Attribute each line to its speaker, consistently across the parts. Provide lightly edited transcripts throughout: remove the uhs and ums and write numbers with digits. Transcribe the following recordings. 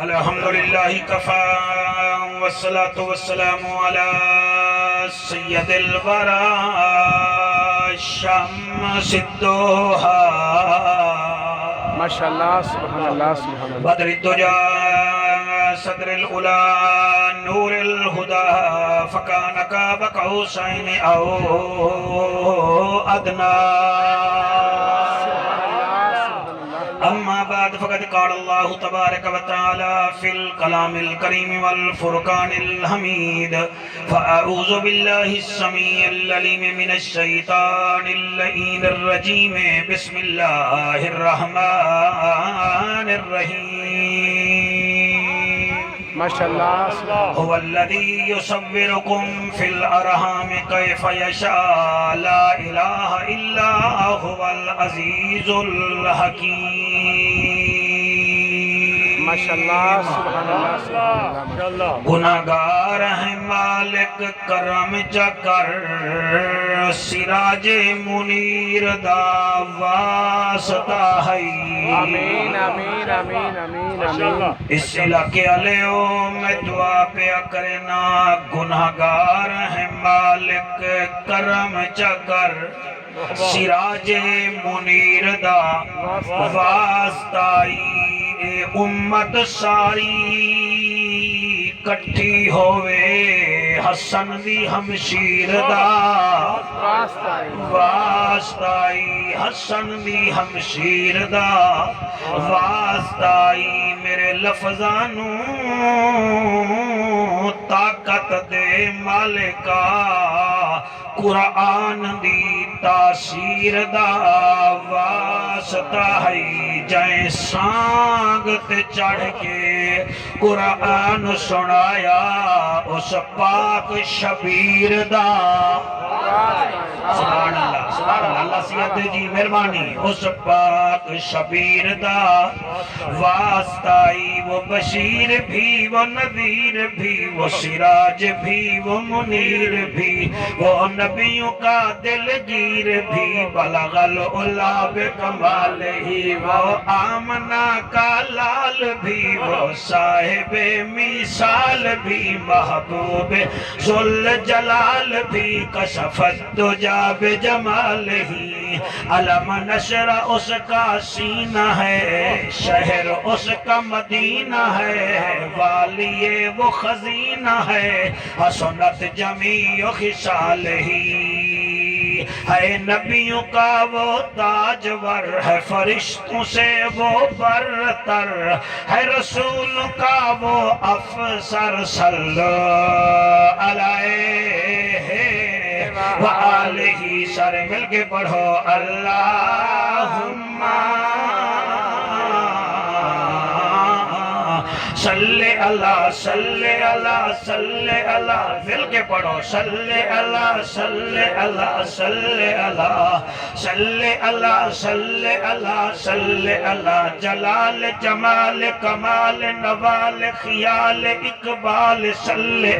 Speaker 1: الحمدللہ کفا والصلاة والسلام علی سید الورى شمس الدوحا
Speaker 2: ماشاءاللہ سبحان اللہ سبحان اللہ
Speaker 1: بدر الدجا صدر الأولى نور الہدى فکان قاب قوسین او ادنا اما بعد فقد قال الله تبارك وتعالى في الكلام الكريم والفرقان الحميد فأعوذ بالله السميع العليم من الشيطان اللعين الرجيم بسم الله الرحمن الرحيم
Speaker 2: ماشاءاللہ
Speaker 1: هو الذي يصوركم في الأرحام كيف يشاء لا إله إلا هو العزيز الحكيم
Speaker 2: ماشاءاللہ سبحان اللہ سبحان اللہ
Speaker 1: گناہگار ہے مالک کرم چکر سراج منیر دا واسطہ ہے
Speaker 2: آمین آمین آمین آمین آمین
Speaker 1: اس علاقے علیہ میں دعا پیا کرنا گناہگار ہے مالک کرم چکر سراج منیر دا واسطائی اے امت ساری کٹھی ہوئے حسن دی ہمشیر دا واسطائی حسن دی ہمشیر دا واسطائی میرے لفظانوں طاقت دے مالکا قرآن دی تاثیر دا واسطہ ہے جائیں سانگت چڑھ کے قرآن سنایا اس پاک شبیر دا سبحان اللہ سبحان اللہ سید جی مہربانی اس پاک شبیر دا واسطائی وہ بشیر بھی وہ نذیر بھی وہ سراج بھی وہ منیر بھی وہ نبیوں کا دلگیر بھی بلغ العلا بکمال ہی وہ آمنہ کا لال بھی وہ صاحب مثال بھی محبوب ذل جلال بھی کشفت دجا بجمال ہی علم نشر اس کا سینہ ہے شہر اس کا مدینہ ہے والی وہ خزینہ ہے حسنت جمیع خصال ہی ہے نبیوں کا وہ تاجور ہے فرشتوں سے وہ برتر ہے رسول کا وہ افسر صلی علیہ وآلہ سارے مل کے پڑھو اللہم صلی اللہ صلی اللہ صلی اللہ مل کے پڑھو صلی اللہ صلی اللہ صلی اللہ صلی اللہ صلی اللہ صلی اللہ جلال جمال کمال نوال خیال اقبال صلی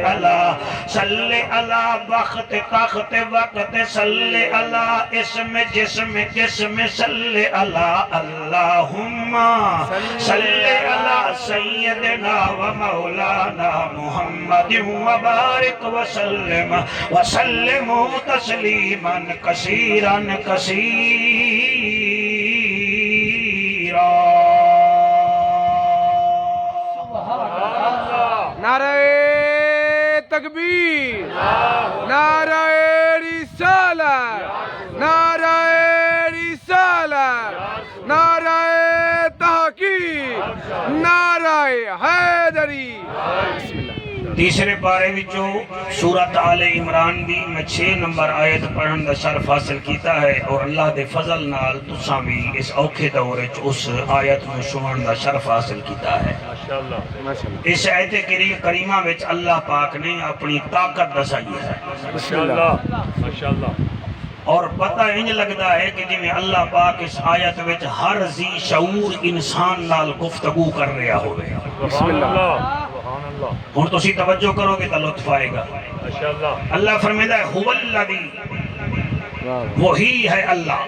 Speaker 1: اللہ بخت تخت وقت صلی اللہ اسم جسم جسم صلی اللہ اللہم صلی اللہ سیدنا و مولانا محمد وبارک وسلم تسلیما کثیرا کثیرا
Speaker 2: نعرہ تکبیر نعرہ رسالت نعرہ رسالت نعرہ تحقیق نعرہ حیدری بسم اللہ
Speaker 1: تیسرے پارے وچوں سورت آل عمران دی میں 6 نمبر آیت پڑھن دا شرف حاصل کیتا ہے اور اللہ دے فضل نال تساں بھی اس اوکھے دور وچ اس آیت نو سنن دا شرف حاصل کیتا ہے
Speaker 2: ماشاءاللہ
Speaker 1: اس آیت کریمہ وچ اللہ پاک نے اپنی طاقت دسائی ہے
Speaker 2: ماشاءاللہ
Speaker 3: ماشاءاللہ
Speaker 1: اور پتہ انج لگدا ہے کہ جی میں اللہ پاک اس آیت وچ ہر ذی شعور انسان نال گفتگو کر رہا ہوئے
Speaker 2: بسم اللہ
Speaker 3: سبحان اللہ
Speaker 1: ہن تسی توجہ کرو گے تو لطف آئے گا
Speaker 3: ماشاءاللہ
Speaker 1: اللہ فرمائے ہے هو الذی وہی ہے اللہ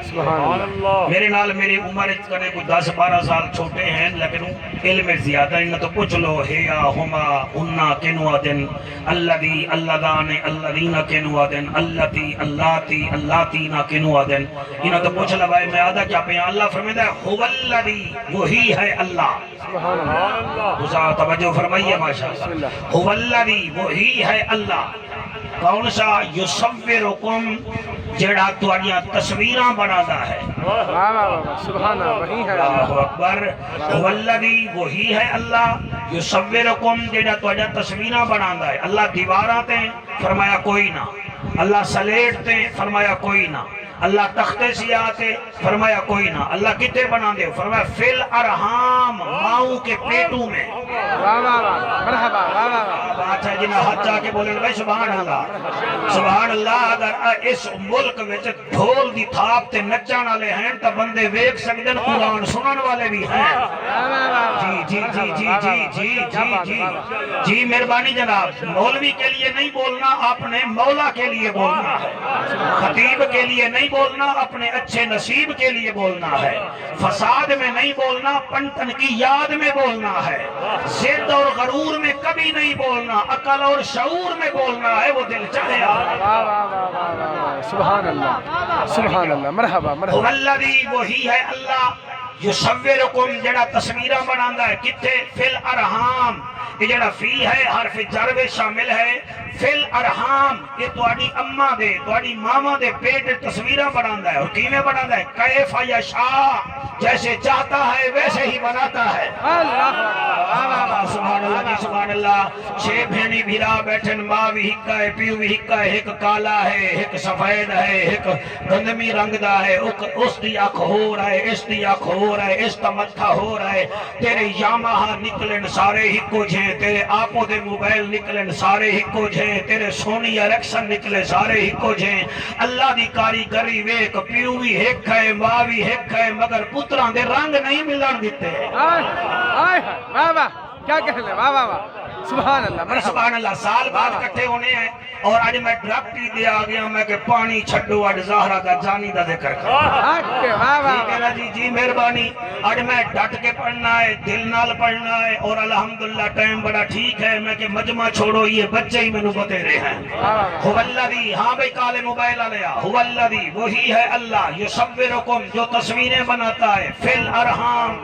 Speaker 2: سبحان اللہ
Speaker 1: میرے نال میری عمر کرے کوئی 10-12 سال چھوٹے ہیں لیکن علم زیادہ انہیں تو پوچھ لو ہیا ہما انہا کنو آدن اللذی اللذان اللذین کنو آدن اللتی اللہتی اللہتینا کنو آدن انہیں تو پوچھ لو بھائی میں آدھا کیا پہ اللہ فرمیدہ ہے ہوالذی وہی ہے اللہ
Speaker 2: سبحان اللہ
Speaker 1: اسا توجہ فرمائیے ماشاءاللہ ہوالذی وہی ہے اللہ کون سا یصورکم جڑا تواڈیاں تصویراں بناتا ہے
Speaker 2: واہ واہ واہ سبحان اللہ وہی ہے
Speaker 1: اللہ اکبر والذی وہی ہے اللہ یصورکم جڑا تواڈیاں تصویراں بناتا ہے اللہ دیواراں تے فرمایا کوئی نہ اللہ سلیٹ تے فرمایا کوئی نہ اللہ تختے سیاتے فرمایا کوئی نہ اللہ کتے بنا دے فرمایا فی الارحام ماؤں کے پیٹوں میں
Speaker 2: واہ واہ واہ مرحبا واہ واہ واہ
Speaker 1: بات ہے جنہیں ہاتھ جا کے بولے بھائی سبحان اللہ اگر اس ملک میں ڈھول دی تھاپ تے نچان والے ہیں تو بندے ویک سکتے ہیں قرآن سنن والے بھی ہیں جی جی جی جی جی جی جی جی جی مہربانی جناب مولوی کے لیے نہیں بولنا اپنے مولا کے لیے بولنا ہے خطیب کے لیے نہیں بولنا اپنے اچھے نصیب کے لیے بولنا ہے فساد میں نہیں بولنا پنٹن کی یاد میں بولنا ہے ضد اور غرور میں کبھی نہیں بولنا عقل اور شعور میں بولنا ہے وہ دل چاہے
Speaker 2: سبحان اللہ مرحبا مرحبا
Speaker 1: والذی وہی ہے اللہ یصورکم جڑا تصویراں بناتا ہے کتھے فی الارحام یہ جڑا فی ہے حرف جر میں شامل ہے فی الارحام یہ تواڈی اماں دے تواڈی ماما دے پیٹ تصویراں بناتا ہے اور کیویں بناتا ہے کیف یشاء جیسے چاہتا ہے ویسے ہی بناتا ہے اللہ سبحان اللہ سبحان اللہ چھ بھینی بھیرا بیٹھن ماں بھی ہکا ہے پیو بھی ہکا ہے ایک کالا ہے ایک سفید ہے ایک گندمی رنگ دا ہے اس دی اکھ ہو رہا ہے اس دی اکھ ہو رہا ہے اس دا متھا ہو رہا ہے تیرے یامہا نکلن سارے ہکو جھیں تیرے آپو دے موبائل نکلن سارے ہکو جھیں تیرے سونی اریکسن نکلے سارے ہکو جھیں اللہ دی کاریگری ویک پیو بھی ہک ہے ماں بھی ہک ہے مگر پتران دے رنگ نہیں ملن دیتے
Speaker 2: واہ واہ کیا کہنے واہ واہ واہ سبحان اللہ مرحبا
Speaker 1: سبحان اللہ سال بعد کٹھے ہونے ہیں اور آج میں ڈرپٹی دے آگیا میں کہ پانی چھڑو آج زہرہ دا جانی دا ذکر کر ٹھیک ہے نا جی جی مہربانی آج میں ڈٹ کے پڑھنا ہے دل نال پڑھنا ہے اور الحمدللہ ٹائم بڑا ٹھیک ہے میں کہ مجمع چھوڑو یہ بچے ہی میں نو بتے رہے ہیں ہوالذی ہاں بھئی کالے موبائل آلیا ہوالذی وہی ہے اللہ یصورکم جو تصویریں بناتا ہے فی الارحام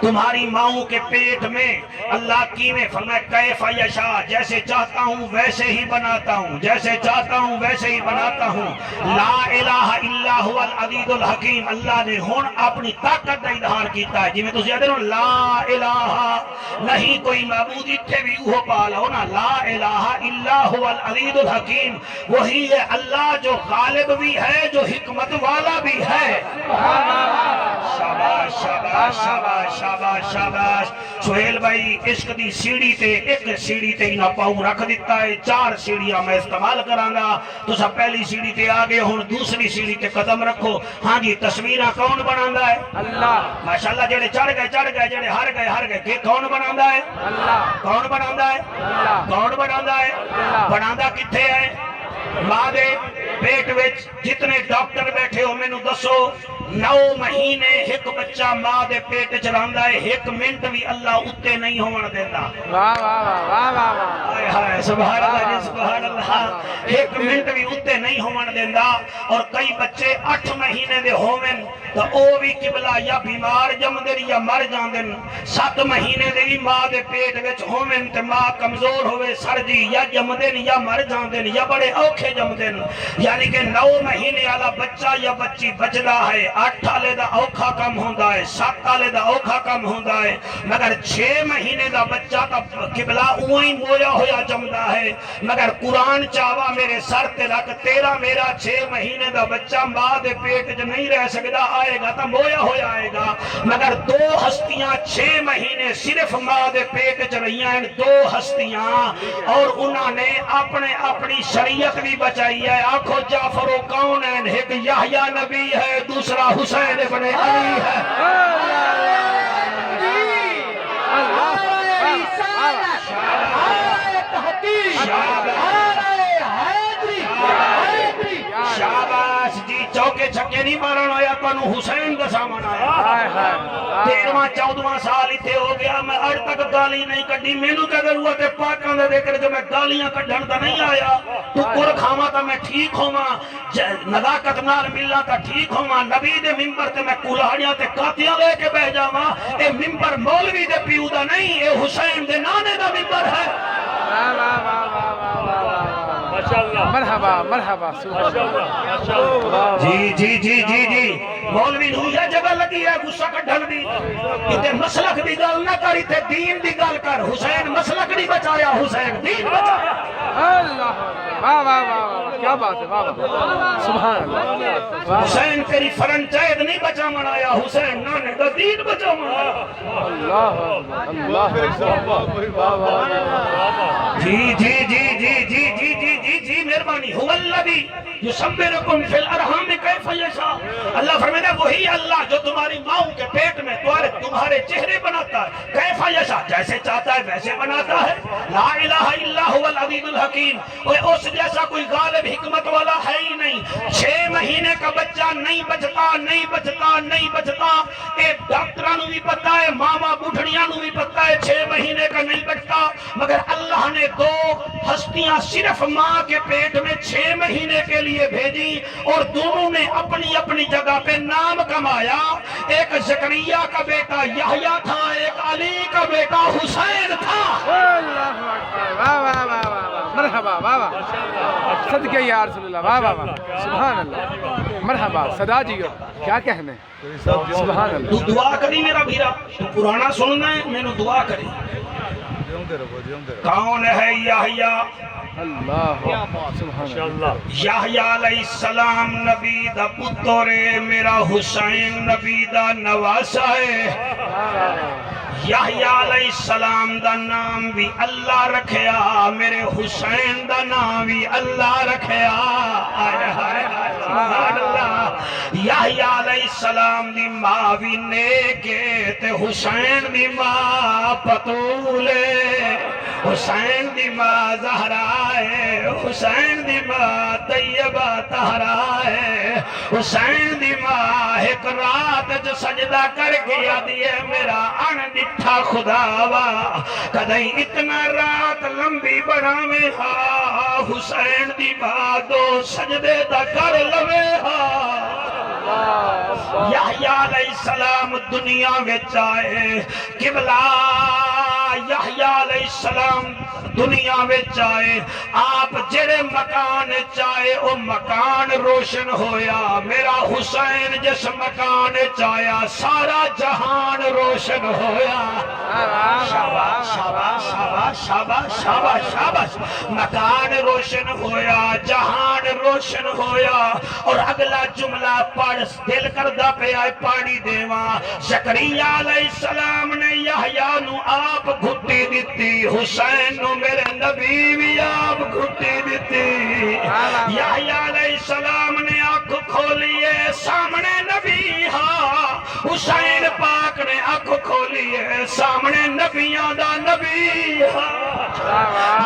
Speaker 1: تمہاری ماؤں کے پیٹ میں اللہ کی میں فرمائے کیف یشاء جیسے چاہتا ہوں ویسے ہی بناتا ہوں جیسے چاہتا ہوں ویسے ہی بناتا ہوں لا الہ الا هو العزیز الحکیم اللہ نے ہون اپنی طاقت کا اظہار کیتا ہے جی میں تجھے دے لا الہ نہیں کوئی معبود اتھے بھی وہ پالا ہونا لا الہ الا هو العزیز الحکیم وہی ہے اللہ جو غالب بھی ہے جو حکمت والا بھی ہے شاباش شاباش شاباش شاباش شاباش سہیل بھائی عشق دی سیڑھی تے ایک سیڑھی تے انہا پاؤں رکھ دیتا ہے 4 سیڑھیاں میں استعمال کرانا تو سب پہلی سیڑھی تے آگے ہون دوسری سیڑھی تے قدم رکھو ہاں جی تصویرہ کون بناندہ ہے اللہ ماشاءاللہ جڑے چڑھ گئے جڑے ہر گئے کہ کون بناندہ ہے اللہ کون بناندہ ہے اللہ کون بناندہ ہے بناندہ کتھے ہے ماں دے پیٹ وچ جتنے ڈاکٹر بیٹھے ہو میں نو دسو 9 مہینے ایک بچہ ماں دے پیٹ چلاندہ ہے 1 منٹ بھی اللہ اتے نہیں ہومن دیتا واہ واہ واہ واہ واہ سبحان اللہ جی سبحان اللہ 1 منٹ بھی اتے نہیں ہومن دیتا اور کئی بچے 8 مہینے دے ہومن تو او بھی قبلہ یا بیمار جمدن یا مر جاندن 7 مہینے دے بھی ماں دے پیٹ وچ ہومن تے ماں کمزور ہوئے سر جی یا جمدن یا مر جاندن یا بڑے اوکھے جمدن یعنی کہ 9 مہینے والا بچہ یا بچی بچدا ہے 8 والے دا اوکھا کم ہوندا ہے 7 والے دا اوکھا کم ہوندا ہے مگر 6 مہینے دا بچہ تا قبلہ اوہی مویا ہویا جمدا ہے مگر قرآن چاہوا میرے سر تے رکھ تیرا میرا 6 مہینے دا بچہ ماں دے پیٹ جو نہیں رہ سکدا آئے گا تا مویا ہویا آئے گا مگر 2 ہستیاں 6 مہینے صرف ماں دے پیٹ چ رہیاں ہیں 2 ہستیاں اور انہوں نے اپنی شریعت بھی بچائی ہے آنکھو جعفر و کون ہے ایک یحییٰ نبی ہے دوسرا حسین ابن علی ہے شاباش جی چوکے چھکے نہیں مارن آیا تانوں حسین دا سامان آیا
Speaker 2: ہائے ہائے
Speaker 1: 13واں 14واں سال اتھے ہو گیا میں اج تک گالی نہیں کڈی مینوں کہ اگر ہوا تے پاکاں دے ذکر جو میں گالیاں کڈھن تے نہیں آیا تو کر کھاواں تے میں ٹھیک ہوواں نزاکت نال ملاں تے ٹھیک ہوواں نبی دے منبر تے میں کلاڑیاں تے کاتیاں لے کے بیٹھ جاواں اے منبر مولوی دے پیو دا نہیں اے حسین دے نانے دا منبر ہے
Speaker 2: واہ واہ واہ واہ واہ واہ واہ مرحبا مرحبا سبحان اللہ
Speaker 1: جی جی جی جی جی مولوی نو یہ جگہ لگی ہے غصہ کڈھن دی تے مسلک دی گل نہ کر تے دین دی گل کر حسین مسلک نہیں بچایا حسین دین بچایا
Speaker 2: اللہ واہ واہ واہ کیا بات ہے واہ واہ سبحان اللہ واہ
Speaker 1: حسین تیری فرنچائز نہیں بچاون آیا حسین نانے دا دین بچاون آیا
Speaker 2: اللہ اللہ واہ واہ
Speaker 1: جی جی جی جی جی جی جی جی جی مہربانی هو الذی یصورکم فی الارحام کیف یشاء اللہ فرماتا ہے وہی اللہ جو تمہاری ماؤں کے پیٹ میں تمہارے چہرے بناتا ہے کیف یشاء جیسے چاہتا ہے ویسے بناتا ہے لا الہ الا هو العزیز الحکیم اس جیسا کوئی غالب حکمت والا ہے ہی نہیں 6 مہینے کا بچہ نہیں بچتا نہیں بچتا نہیں بچتا اے ڈاکٹرانوں بھی پتہ ہے ماما بوڑھڑیاں نوں بھی پتہ ہے 6 مہینے کا نہیں بچتا مگر اللہ نے 2 ہستیاں صرف ماں کے پیٹ میں 6 مہینے کے لیے بھیجی اور دونوں نے اپنی اپنی جگہ پہ نام کمایا ایک زکریا کا بیٹا یحییٰ تھا ایک علی کا بیٹا حسین تھا
Speaker 2: اللہ اکبر واہ واہ واہ واہ مرحبا واہ واہ صدقے یا رسول اللہ واہ واہ واہ سبحان اللہ مرحبا صدا جی کیا کہنے سبحان اللہ
Speaker 1: تو دعا کری میرا بھیرا تو پرانا سننا ہے میں نے دعا کری کون ہے یحییٰ
Speaker 2: اللہ سبحان اللہ
Speaker 1: یحییٰ علیہ السلام نبی دا پتر ہے میرا حسین نبی دا نواسا ہے یحییٰ علیہ السلام دا نام بھی اللہ رکھیا میرے حسین دا نام بھی اللہ رکھیا سبحان اللہ یحییٰ علیہ السلام دی ماں بھی نیک ہے تے حسین دی ماں بتول ہے حسین دی ماں زہرا ہے حسین دی ماں طیبہ طہرا ہے حسین دی ماں ایک رات جو سجدہ کر گیا دیئے میرا ان ڈٹھا خدا وا کدیں اتنا رات لمبی بڑا میں ہا حسین دی ماں 2 سجدے دا کر لوے ہا یحییٰ علیہ السلام دنیا وچ آئے قبلہ یحییٰ علیہ السلام دنیا میں چاہے آپ جڑے مکان چاہے او مکان روشن ہویا میرا حسین جس مکان چاہیا سارا جہان روشن ہویا شاباش شاباش شاباش شاباش شاباش شاباش مکان روشن ہویا جہان روشن ہویا اور اگلا جملہ پڑھ دل کردہ پہ آئے پانی دیواں زکریا علیہ السلام نے یحییٰ نو آپ گھٹی دیتی حسین نو میرے نبی بھی آپ گھٹی دیتی یحییٰ علیہ السلام نے آنکھ کھولیے سامنے نبی ہاں حسین پاک نے آنکھ کھولیے سامنے نبیاں دا نبی ہاں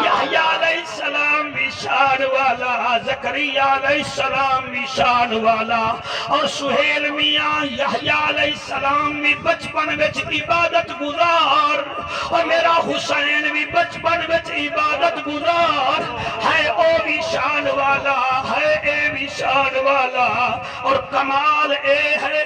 Speaker 1: یحییٰ علیہ السلام بھی شان والا زکریا علیہ السلام بھی شان والا اور سہیل میاں یحییٰ علیہ السلام بھی بچپن وچ عبادت گزار اور میرا حسین بھی بچپن وچ عبادت گزار ہے او بھی شان والا ہے اے بھی شان والا اور کمال اے ہے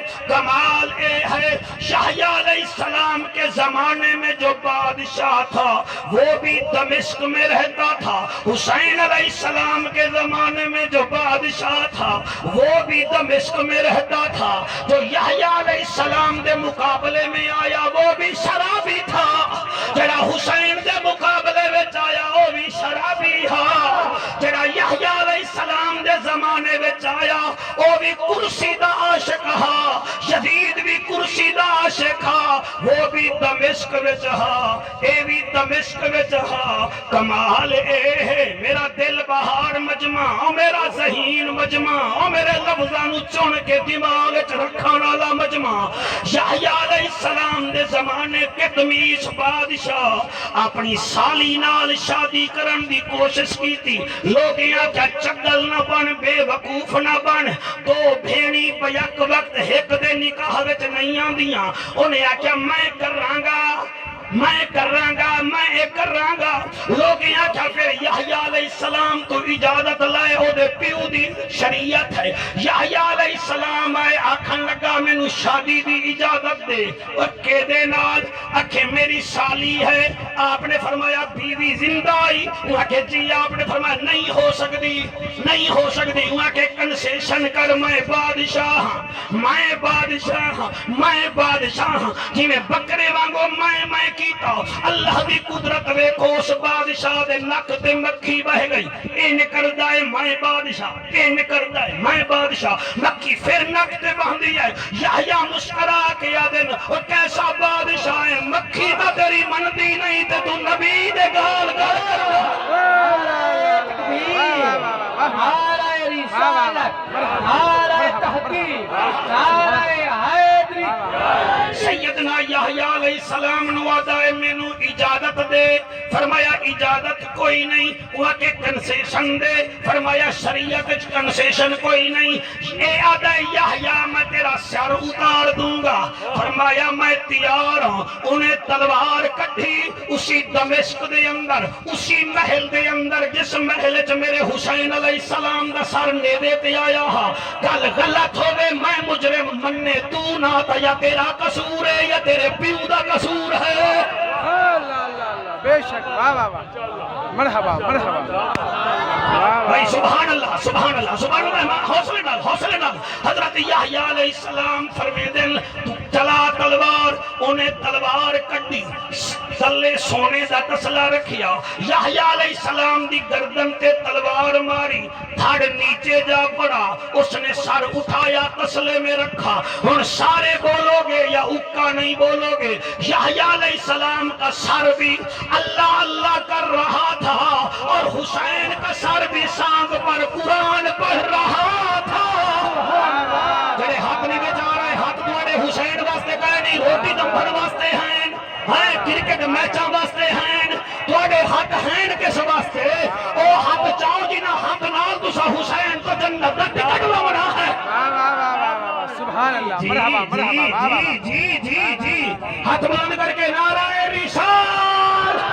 Speaker 1: یحییٰ علیہ السلام کے زمانے میں جو بادشاہ تھا وہ بھی دمشق میں رہتا تھا حسین علیہ السلام کے زمانے میں جو بادشاہ تھا وہ بھی دمشق میں رہتا تھا جو یحییٰ علیہ السلام دے مقابلے میں آیا وہ بھی شرابی تھا جڑا حسین دے مقابلے میں آیا وہ بھی شرابی ہاں جڑا یحییٰ علیہ السلام دے زمانے میں آیا وہ بھی کرسی دا عاشق ہاں یزید بھی کرسی دا عاشق ہاں وہ بھی دمشق میں ہاں اے بھی دمشق وچ ہا کمال اے ہے میرا دل بہار مجمع او میرا ذہین مجمع او میرے لفظاں نو چن کے دماغ وچ رکھن والا مجمع یحییٰ علیہ السلام دے زمانے قطمیس بادشاہ اپنی سالی نال شادی کرن دی کوشش کیتی لوگیں آکھیا چگل نہ بن بے وقوف نہ بن دو بھیڑی پہ یک وقت ایک دے نکاح وچ نہیں آندیاں انہیں آکھیا میں کراں گا لوگیں آکھیا پھر یحییٰ علیہ السلام تو اجازت لائے او دے پیو دی شریعت ہے یحییٰ علیہ السلام آئے آکھن لگا میں نو شادی دی اجازت دے اکے دے نال اکھے میری سالی ہے آپ نے فرمایا بیوی زندہ آئی وہاں کہ جی آپ نے فرمایا نہیں ہو سکتی وہاں کہ کنسیشن کر میں بادشاہ جی میں بکرے وانگو میں کیتا اللہ دی قدرت ویکھو اس بادشاہ دے نک تے مکھی بہ گئی این کردا ہے میں بادشاہ مکھی پھر نک تے بہندی ہے یحییٰ مسکرا کے آدن اور کیسا بادشاہ ہے مکھی دا تیری مندی نہیں تے تو نبی دے گال کر
Speaker 3: نعرہ رسالت نعرہ تحقیق نعرہ حیدری
Speaker 1: سیدنا یحییٰ علیہ السلام نوازہ ہے میں نو اجازت دے فرمایا اجازت کوئی نہیں وہاں کے کنسیشن دے فرمایا شریعت کنسیشن کوئی نہیں اے آدھا یحییٰ میں تیرا سر اتار دوں گا فرمایا میں تیار ہوں انہیں تلوار کٹھی اسی دمشق دے اندر اسی محل دے اندر جس محل چ میرے حسین علیہ السلام دا سر نیدے تے آیا ہا گل غلط ہوئے میں مجرم مننے تو نہ تا یا تیرا قصور ہے یا تیرے پیو دا قصور ہے
Speaker 2: اللہ بے شک واہ واہ واہ مرحبا
Speaker 1: بھائی سبحان اللہ حوصلے نال حضرت یحییٰ علیہ السلام فرمیدن تو چلا تلوار انہیں تلوار کٹی تلے سونے دا تسلہ رکھیا یحییٰ علیہ السلام دی گردن تے تلوار ماری دھڑ نیچے جا پڑا اس نے سر اٹھایا تسلے میں رکھا ان سارے بولو گے یا اکا نہیں بولو گے یحییٰ علیہ السلام کا سر بھی اللہ اللہ کر رہا تھا اور حسین کا سر بھی سانگ پر قرآن پڑھ رہا تھا جڑے ہاتھ نہیں بچا رہے ہاتھ دوڑے حسین واسطے کہے نہیں روٹی دمبھر واسطے ہیں کرکٹ میچاں واسطے ہیں دوڑے ہاتھ ہیں کس واسطے او ہاتھ چاہو جی نہ ہاتھ نال تسا حسین کو جنت دا ٹکٹ لونا ہے
Speaker 2: سبحان اللہ مرحبا
Speaker 1: جی ہاتھ باندھ کر کے نعرہ رسالت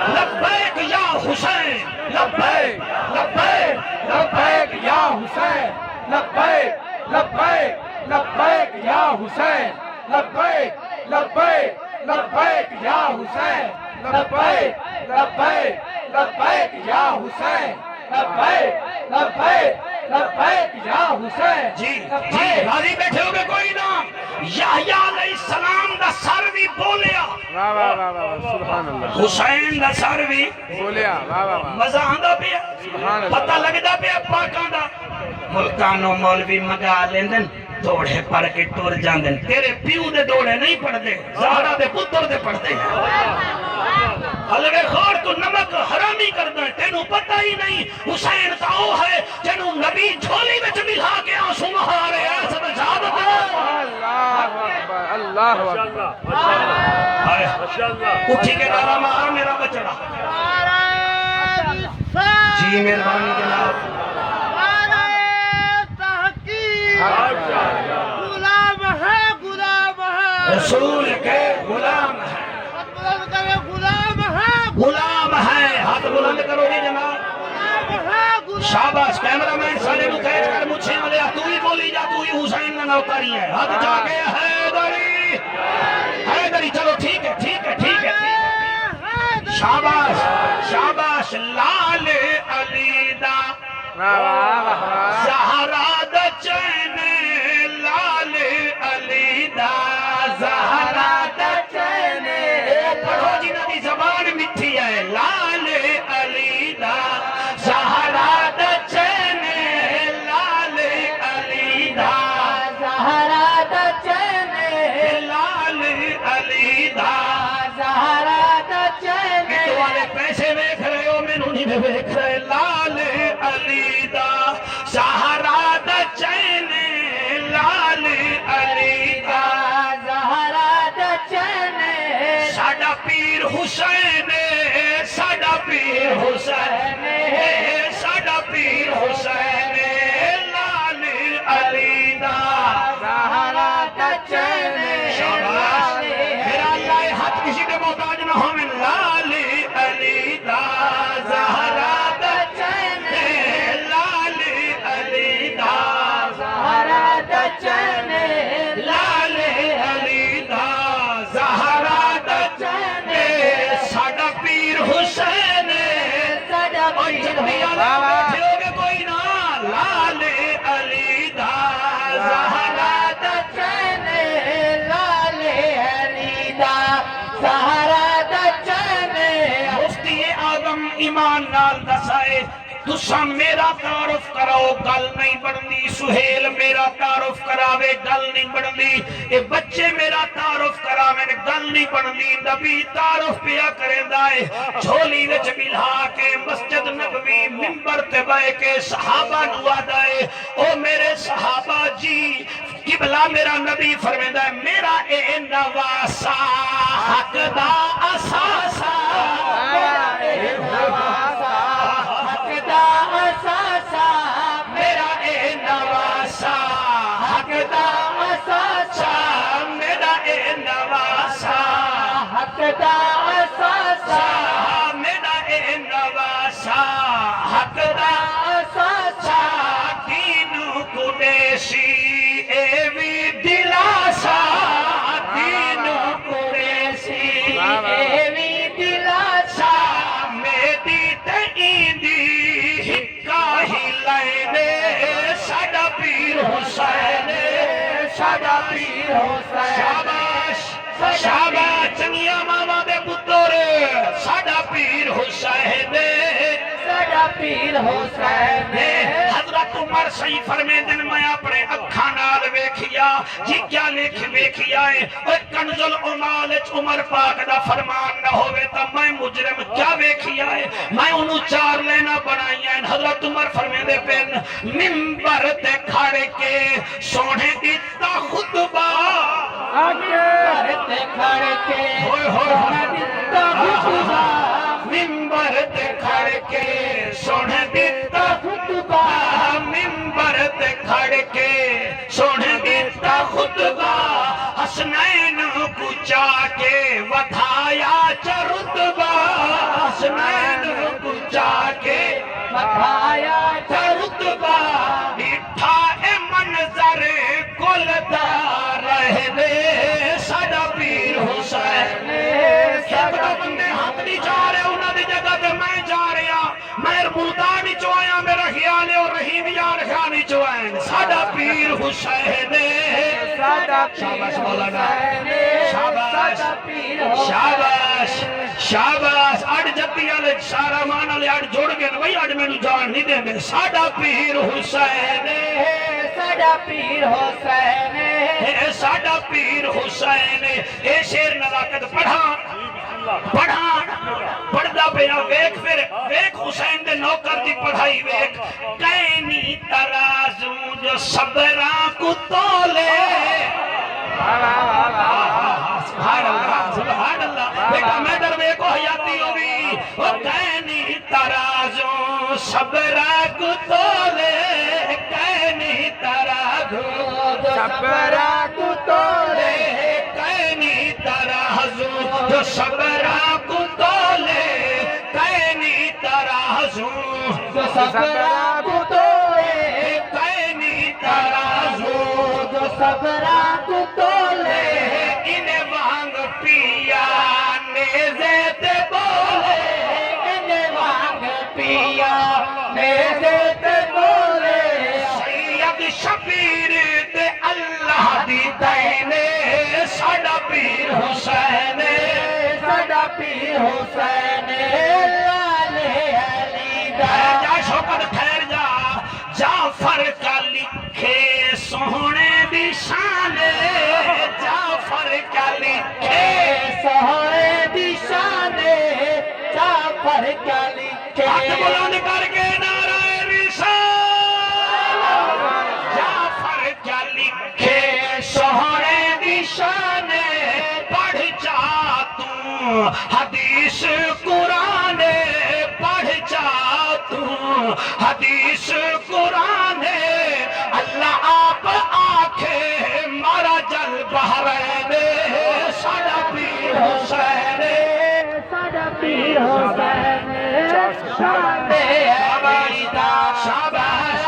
Speaker 1: لبیک یا حسین
Speaker 2: لبیک یا حسین لبیک یا حسین لبیک یا حسین لبیک یا حسین لبیک یا حسین
Speaker 1: جی راضی بیٹھے ہوگے کوئی نہ یحییٰ علیہ السلام دا سر بھی بولیا
Speaker 2: واہ سبحان اللہ
Speaker 1: حسین دا سر بھی
Speaker 2: بولیا واہ
Speaker 1: مزہ آندا پیا
Speaker 2: سبحان اللہ
Speaker 1: پتہ لگدا پیا پاکاں دا ملکانوں مولوی مگا لیندن دوڑے پڑھ کے ٹور جاندن تیرے پیو دے دوڑے نہیں پڑھ دے زہرا دے پتر دے پڑھ دے حلوے خور تو نمک حرامی کردہ ہے تینوں پتہ ہی نہیں حسین تاؤ ہے جنہوں نبی جھولی میں ملا کے آنسو مہارے ایسا بجابت
Speaker 2: اللہ اکبر
Speaker 1: اٹھی کے نعرہ مہار میرا بچڑا جی مہربانی جناب رسول کے غلام ہے ہاتھ بلند کرو گے جناب شاباش کیمرامین سارے کو کھینچ کر مجھے ملے تو ہی بولی جا تو ہی حسین نہ نوکاری ہے ہاتھ جا کے حیدری چلو ٹھیک ہے شاباش لال علی دا زہرا دا چین لال علی دا زہرا دا چین پڑھو جی نبی زبان مٹھی ہے لال علی دا زہرا دا چین لال علی دا زہرا دا چین لال پیر ویکھ رہے لال علی دا زہرا دا چین لال علی دا
Speaker 3: زہرا دا چین
Speaker 1: ساڈا پیر حسین ساڈا پیر حسین ساڈا پیر حسین لال علی دا
Speaker 3: زہرا دا چین
Speaker 1: شاباش میرا اللہ ہاتھ کسی کے محتاج نہ ہو میں لال علی دا زہرا دا چین لال علی دا
Speaker 3: زہرا دا چین
Speaker 1: لال علی دا زہرا دا چین ساڈا پیر حسین
Speaker 3: ساڈا
Speaker 1: اور
Speaker 3: پیر
Speaker 1: جنبی
Speaker 2: واہ واہ۔
Speaker 1: بیٹھے ہوگے کوئی نہ لال علی دا زہرا
Speaker 3: دا چین لال علی دا زہرا دا چین
Speaker 1: مفتی اعظم ایمان نال دسائے تساں میرا تعارف کراؤ گل نہیں بڑھنی سہیل میرا تعارف کراوے گل نہیں بڑھنی اے بچے میرا تعارف کراوے گل نہیں بڑھنی نبی تعارف پیا کریندا ہے جھولی وچ ملا کے مسجد نبوی منبر تے بیٹھ کے صحابہ نو آدا ہے او میرے صحابہ جی قبلہ میرا نبی فرمیندا ہے میرا اے نواسا حق دا اساسا میرا اے نواسا
Speaker 3: حق دا اساسا
Speaker 1: میرا اے نواسا حق دا
Speaker 3: اساسا
Speaker 1: میرا اے نواسا
Speaker 3: حق دا اساسا
Speaker 1: میرا اے نواسا حق دا
Speaker 3: اساسا
Speaker 1: دینو قریشی اے وی دلاسا دینو قریشی
Speaker 3: اے وی دلاسا
Speaker 1: میری تئیندی ہکا ہی لائنے ساڈا پیر حسین ساڈا پیر حسین شاباش شاباش چنگیاں ماما دے پتر ساڈا پیر حسین
Speaker 3: ساڈا پیر حسین
Speaker 1: حضرت عمر صحیح فرمے دن میں اپنے اکھاں نال ویکھیا جی کیا لکھ ویکھیا ہے اوے کنز العمال وچ عمر پاک دا فرمان نہ ہوے تا میں مجرم کیا ویکھیا ہے میں انہوں چار لینا بنائیاں ہیں حضرت عمر فرمے دے پن منبر تے کھڑ کے سونے دیتا خطبہ
Speaker 3: تے کھڑ کے
Speaker 1: ہوئے ہوئے ہوئے
Speaker 3: دیتا خطبہ
Speaker 1: منبر تے کھڑ کے سن دیتا خطبہ منبر تے کھڑ کے سن دیتا خطبہ حسنین کو چا کے ودھایا چرتبہ حسنین کو چا کے
Speaker 3: بتایا
Speaker 1: چرتبہ اٹھا اے منظر کلدار رہنے ساڈا پیر حسین ایک دو بندے ہاتھ نہیں جا رہے انہوں نے جگہ تے میں جا رہا میں ربوتا نہیں چوائیا میرا خیال ہے اور رحیم یار خیال نہیں چوائیں ساڈا پیر حسین
Speaker 3: ساڈا
Speaker 1: شاباش مولانا شاباش
Speaker 3: ساڈا پیر
Speaker 1: شاباش شاباش اڑ جتی والے سارا مان والے اڑ جڑ گئے بھائی اڑ مینوں جان نہیں دیں گے ساڈا پیر حسین
Speaker 3: ساڈا پیر حسین
Speaker 1: ساڈا پیر حسین اے شیر نزاکت پڑھدا پیا ویکھ پھر ویکھ حسین دے نوکر دی پڑھائی ویکھ کینی ترازو جو صبراں کو تولے سبحان اللہ سبحان اللہ بیٹا میں در میں کو حیاتی ہوگی وہ کینی ترازو صبراں کو تولے کینی ترازو
Speaker 2: صبراں کو
Speaker 1: تولے کینی ترازو جو صبراں کو تولے کینی ترازو
Speaker 3: جو صبراں کو تولے
Speaker 1: کینی ترازو
Speaker 3: جو صبراں کو تولے
Speaker 1: انہیں وانگ پیا نیزے تے بولے
Speaker 3: انہیں وانگ پیا نیزے تے بولے
Speaker 1: سید شبیر تے اللہ دی دینے ساڈا پیر حسین
Speaker 3: ساڈا پیر حسین لال علی دا
Speaker 1: جا شوکت ٹھہر جا جعفر کا لکھے سونے دی شان جعفر کا لکھے
Speaker 3: سہارے دی شان جعفر کا لکھے
Speaker 1: حدیث قرآن پڑھ جا تو حدیث قرآن اللہ آپ آنکھیں مارا جل بحرین ساڈا پیر حسین
Speaker 3: ساڈا پیر حسین شانے علیدہ شاباش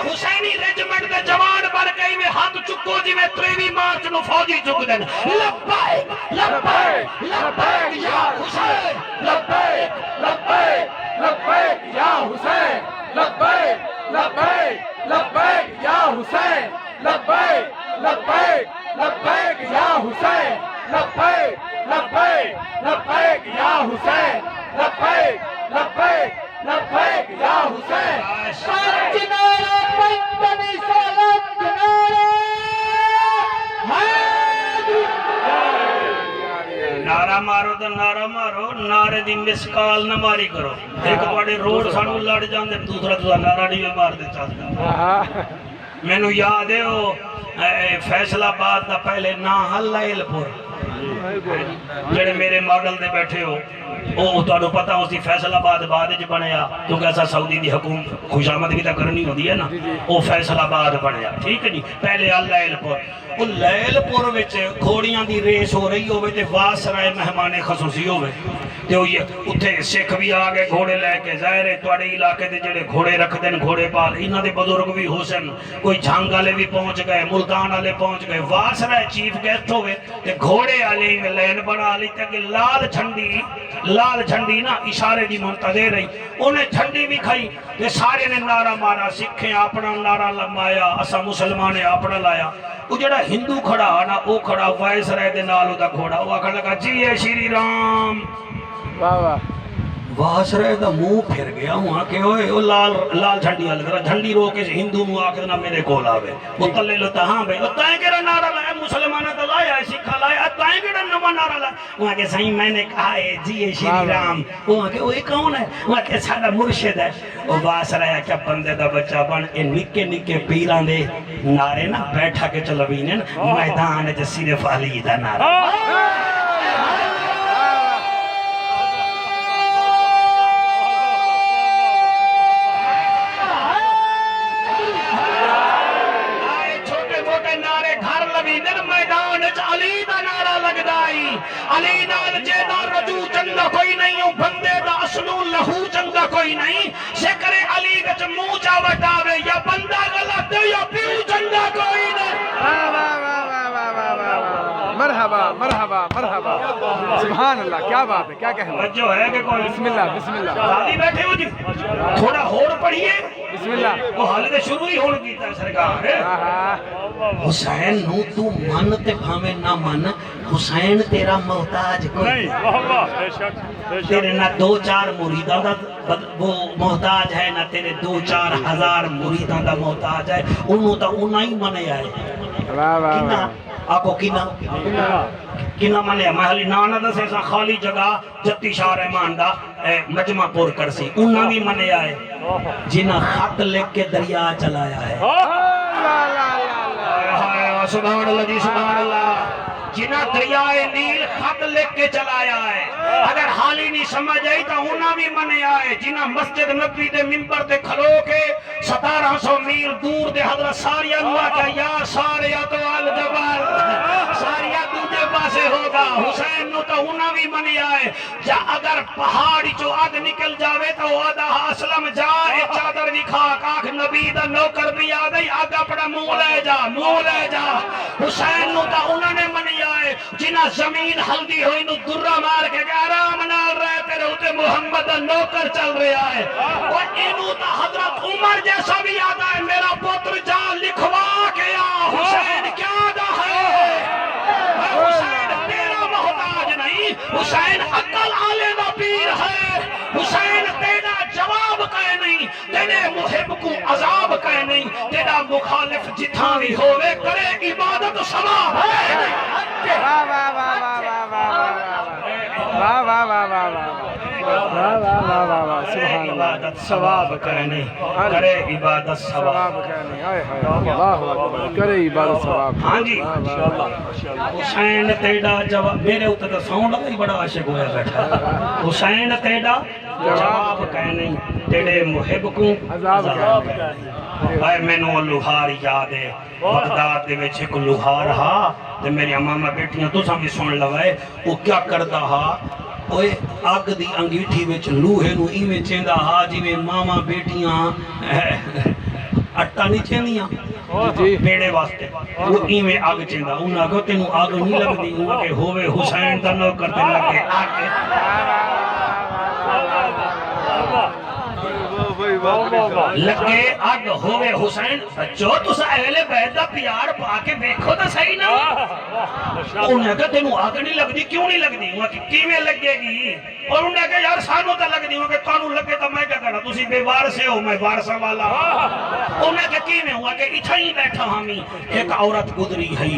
Speaker 1: حسینی ریجمنٹ دے جوان بن گئی میں ہاتھ چکو جی میں 23 مارچ نو فوجی چک دین لبیک لبیک لبیک یا حسین
Speaker 2: لبیک لبیک لبیک یا حسین لبیک لبیک لبیک یا حسین لبیک لبیک لبیک یا حسین لبیک لبیک لبیک یا حسین لبیک لبیک لبیک یا حسین
Speaker 3: کنارہ پنجنی سالت کنارہ
Speaker 1: نعرہ مارو تو نعرہ مارو نعرے دی مسکال نہ ماری کرو ایک بڑے روڈ سانو لڑ جاندے دوسرا تو نعرہ نہیں میں مار دے چاہتا میں نو یاد ہے وہ فیصل آباد دا پہلے نا حلیل پور جڑے میرے ماڈل دے بیٹھے ہو وہ تو پتا اسی فیصل آباد بعد جو بنیا کیونکہ ایسا سعودی دی حکومت خوشامد بھی تو کرنی ہوتی ہے نا وہ فیصل آباد بنیا ٹھیک ہے جی پہلے لیل پور وہ لیل پور وچ گھوڑیاں دی ریس ہو رہی ہوئے تے واسرائے مہمان خصوصی ہوئے تے وہ اتھے سکھ بھی آگے گھوڑے لے کے ظاہر ہے تواڈے علاقے دے جڑے گھوڑے رکھ دین گھوڑے پال انہاں دے بزرگ بھی حسن کوئی جھنگ والے بھی پہنچ گئے ملتان والے پہنچ گئے واسرائے چیف گیسٹ ہوئے تے گھوڑے والے میں لین بنا لی تے کہ لال جھنڈی نا اشارے دی منتظر رہی انہیں جھنڈی بھی کھائی تے سارے نے نعرہ مارا سکھیں اپنا نعرہ لمایا اسا مسلمان اپنا لایا وہ جڑا ہندو کھڑا نا وہ کھڑا وائسرائے دے نال دا گھوڑا وہ آکھن لگا جی اے شری رام
Speaker 2: واہ واہ
Speaker 1: واسرائے دا منہ پھر گیا ہوا کہ اوئے وہ لال جھنڈی والے ذرا جھنڈی رو کے ہندو نو آکھے نا میرے کول آوے وہ تلے لتا ہاں بھائی تائیں کہڑا نعرہ لایا مسلمانہ دا لایا سکھا لایا تائیں کہڑا نواں نعرہ لایا وہاں کہ صحیح میں نے کہا ہے جی اے شری رام وہاں کہ اوئے کون ہے وہاں کہ ساڈا مرشد ہے وہ واسرائے کیا بندے دا بچہ بن اے نکے نکے پیراں دے نعرے نا بیٹھا کے چلوینے میدان وچ صرف علی دا نعرہ علی نال جیدہ رجوع چنگا کوئی نہیں ہوں بندے دا اصلو لہو چنگا کوئی نہیں شکر علی وچ منہ چا وٹاوے یا بندہ غلط یا پیو چنگا کوئی نہیں
Speaker 2: مرحبا مرحبا مرحبا سبحان اللہ کیا بات ہے کیا کہنا
Speaker 1: جو ہے کہ کوئی
Speaker 2: بسم اللہ
Speaker 1: راضی بیٹھے ہو جی تھوڑا اور پڑھیے
Speaker 2: بسم اللہ
Speaker 1: وہ حال دے شروع ہی ہونے کیتا ہے سرکار حسین نو تو من تے بھامے نہ من حسین تیرا محتاج کوئی تیرے نہ 2-4 مریداں دا وہ محتاج ہے نہ تیرے 2-4 ہزار مریداں دا محتاج ہے انہوں تا انہاں ہی منے آئے کنا آپ کو کنا منے محلی نانا دا سے خالی جگہ جتی شاہ رحمان دا مجمع پور کرسی انہاں بھی منے آئے جنہ خط لکھ کے دریا چلایا ہے سبحان اللہ جی سبحان اللہ جنہ دریائے نیل خط لکھ کے چلایا ہے اگر حالی نہیں سمجھ آئی تو انہاں بھی منے آئے جنہ مسجد نبی دے منبر دے کھلو کے 1700 میل دور دے حضرت ساریہ ہوا کہ یا ساریہ تو الجبل ساریہ دوجے پاسے ہوگا حسین نو تو انہاں بھی منے آئے جا اگر پہاڑی چو آگ نکل جاوے تو آدھا اسلم جائے چادر دکھا کاکھ نبی دا نوکر بھی آدھائی آگا اپنا منہ لے جا حسین نو تو انہوں نے منے آئے جنہ زمین ہلدی ہوئی نو درہ مار کے کہ آرام نال رہے تیرے ہوتے محمد نوکر چل رہا ہے اور انہوں تا حضرت عمر جیسا بھی آتا ہے میرا پتر جا لکھوا کے آ حسین کیا دا ہے حسین تیرا محتاج نہیں حسین عقل آلے دا پیر ہے حسین تیرا جواب کہے نہیں تیرے محب کو عذاب کہے نہیں تیرا مخالف جتھاں بھی ہوئے کرے عبادت ثواب ہے
Speaker 2: واہ واہ واہ واہ واہ واہ واہ واہ واہ واہ واہ واہ واہ واہ واہ واہ
Speaker 1: کرے
Speaker 2: سبحان اللہ
Speaker 1: عبادت ثواب کہنے کرے عبادت ثواب
Speaker 2: ثواب کہنے ہائے ہائے اللہ اکبر کرے عبادت ثواب
Speaker 1: ہاں جی
Speaker 2: ماشاءاللہ
Speaker 1: حسین تیڈا جواب میرے اتنے تو ساؤنڈ ہی بڑا عاشق ہویا بیٹھا حسین تیڈا جواب کہنے تیرے محب کو
Speaker 2: عذاب
Speaker 1: عذاب
Speaker 2: کہنے
Speaker 1: اے مینوں وہ لوہار یاد ہے بغداد دے وچ ایک لوہار ہا تے میری ماما بیٹیاں تساں بھی سن لوے وہ کیا کردا ہا اوے اگ دی انگیٹھی وچ لوہے نو ایویں چیندا ہا جویں ماما بیٹیاں آٹا نہیں چیندیاں
Speaker 2: جی
Speaker 1: پیڑے واسطے وہ ایویں اگ چیندا انہاں کو تینوں اگ نہیں لگدی انہاں کہ ہوے حسین دا نوکر تے لگے اگ لگے اگ ہوے حسین بچو تسا اہل بیت دا پیار پا کے دیکھو تو صحیح نا انہیں کہا تینوں اگ نہیں لگدی کیوں نہیں لگدی انہیں کہا کیویں لگے گی اور انہیں کہا یار سانو تا لگدی انہیں کہا تانوں لگے تو میں کیا کرنا تسی بے وارث ہو میں وارثاں والا انہیں کہا کیویں ہوا کہ اتھا ہی بیٹھا ہمیں ایک عورت گزری ہے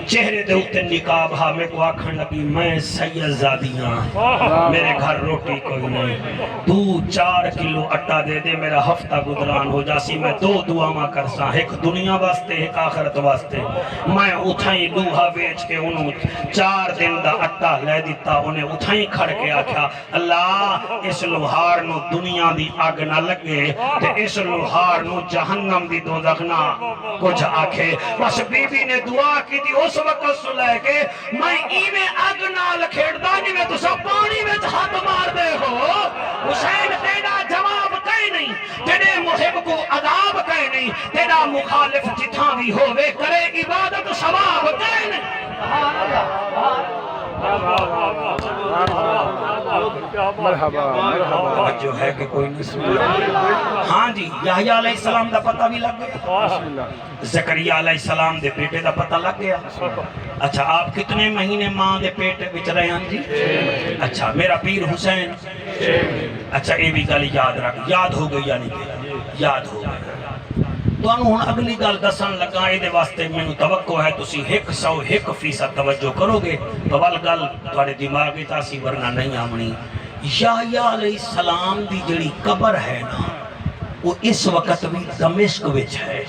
Speaker 1: چہرے دے اوتے نقاب ہا میں کو آکھن لگی میں سید زادیاں میرے گھر روٹی کوئی نہیں 2-4 کلو اٹا دے دے میرا ہفتہ گزران ہو جاسی میں 2 دعاواں کرساں ایک دنیا واسطے ایک آخرت واسطے میں اتھائیں لوہا بیچ کے انہوں 4 دن دا اٹا لے دیتا انہیں اتھائیں کھڑ کے آکھا اللہ اس لوہار نو دنیا دی آگ نہ لگے تے اس لوہار نو جہنم دی دوزخ نہ کچھ آکھے بس بی بی نے دعا کی تھی اس وقت سلے کے میں ایویں آگ نال کھیڑدا جویں تساں پانی وچ ہاتھ مار دے ہو حسین تیرا جواب کہیں نہیں تیرے محب کو عذاب کہیں نہیں تیرا مخالف جتھاں بھی ہوئے کرے عبادت ثواب کہیں نہیں
Speaker 2: مرحبا مرحبا
Speaker 1: جو ہے کہ کوئی نہیں ہاں جی یحییٰ علیہ السلام دا پتہ بھی لگ گیا
Speaker 2: بسم اللہ
Speaker 1: زکریا علیہ السلام دے بیٹے دا پتہ لگ گیا اچھا آپ کتنے مہینے ماں دے پیٹ وچ رہے ہیں جی اچھا میرا پیر حسین اچھا یہ بھی گل یاد رکھ یاد ہو گئی یعنی کہ یاد ہو گئی تو انہوں ہن اگلی گل دسن لگا یہ دے واسطے میں توقع ہے تسی 101% توجہ کرو گے تو ول گل تھوڑے دماغ وچ آسی ورنہ نہیں آمنی یحییٰ علیہ السلام دی جڑی قبر ہے نا وہ اس وقت بھی دمشق وچ ہے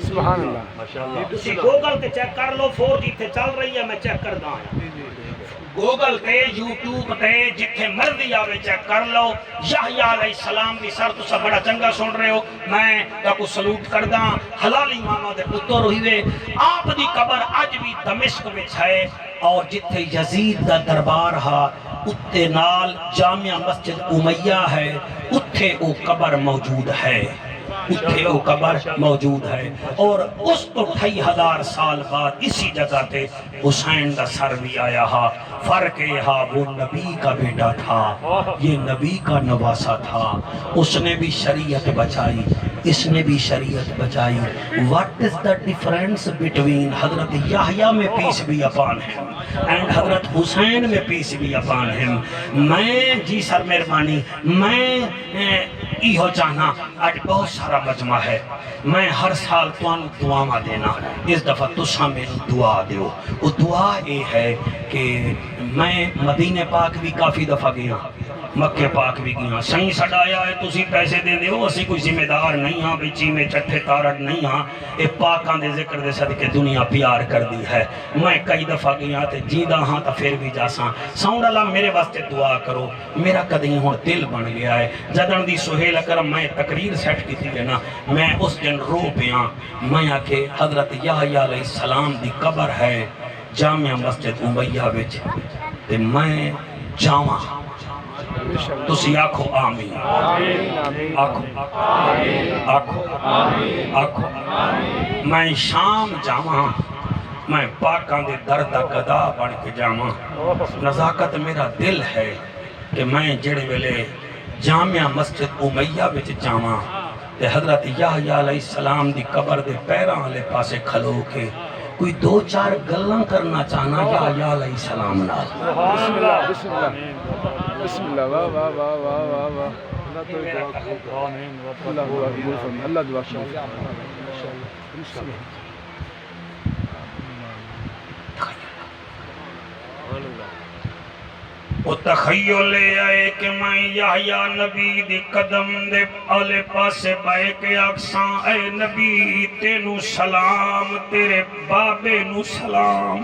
Speaker 2: سبحان اللہ
Speaker 1: تسی گوگل تے چیک کر لو 4G تے چل رہی ہے میں چیک کردا ہاں گوگل تے یوٹیوب تے جتھے مرضی آوے چیک کر لو یحییٰ علیہ السلام دی سر تسا بڑا چنگا سن رہے ہو میں تاکو سلوٹ کرداں حلال امامہ دے پتر ہوئے آپ دی قبر اج بھی دمشق وچ ہے اور جتھے یزید دا دربار ہا اتے نال جامعہ مسجد امیہ ہے اتھے او قبر موجود ہے اتھے وہ قبر موجود ہے اور اس تو 2500 سال بعد اسی جگہ تے حسین دا سر بھی آیا ہا فرق یہ ہا وہ نبی کا بیٹا تھا یہ نبی کا نواسا تھا اس نے بھی شریعت بچائی اس نے بھی شریعت بچائی what is the difference between حضرت یحییٰ میں پیس بھی اپان ہم and حضرت حسین میں پیس بھی اپان ہم میں جی سر مہربانی میں ایہو چاہنا آج بہت سارا مجمع ہے میں ہر سال توانو دعا دینا اس دفعہ تسا میں دعا دیو وہ دعا یہ ہے کہ میں مدینہ پاک بھی کافی دفعہ گیا مکہ پاک بھی گیا سہیں سڑایا ہے تسی پیسے دے دیو اسی کوئی ذمہ دار نہیں ہاں بچی میں چٹھے تارٹ نہیں ہاں اے پاکاں دے ذکر دے صدقے دنیا پیار کر دی ہے میں کئی دفعہ گیا تے جیدہ ہاں تا پھر بھی جاساں ساؤنڈ اللہ میرے واسطے دعا کرو میرا کدیں ہون دل بن گیا ہے جدن دی سہیل اکرم میں تقریر سیٹ کی تھی لینا میں اس دن رو پیاں میں آکے حضرت یحییٰ علیہ السلام دی قبر ہے جامعہ مسجد امیہ وچ تے میں جاواں تسی آکھو آمین آکھو آکھو آکھو میں شام جاواں میں پاکاں دے درد گدا بن کے جاواں نزاکت میرا دل ہے کہ میں جڑے ویلے جامعہ مسجد امیہ وچ جاواں تے حضرت یحییٰ علیہ السلام دی قبر دے پیراں والے پاسے کھلو کے کوئی 2-4 گلاں کرنا چاہنا یحییٰ علیہ السلام نال
Speaker 2: بسم اللہ بسم اللہ بسم اللہ واہ واہ واہ واہ واہ واہ اللہ دعا
Speaker 1: وہ تخیل لے آئے کہ میں یحییٰ نبی دی قدم دے آلے پاسے بائے کے آکساں اے نبی تینو سلام تیرے بابے نو سلام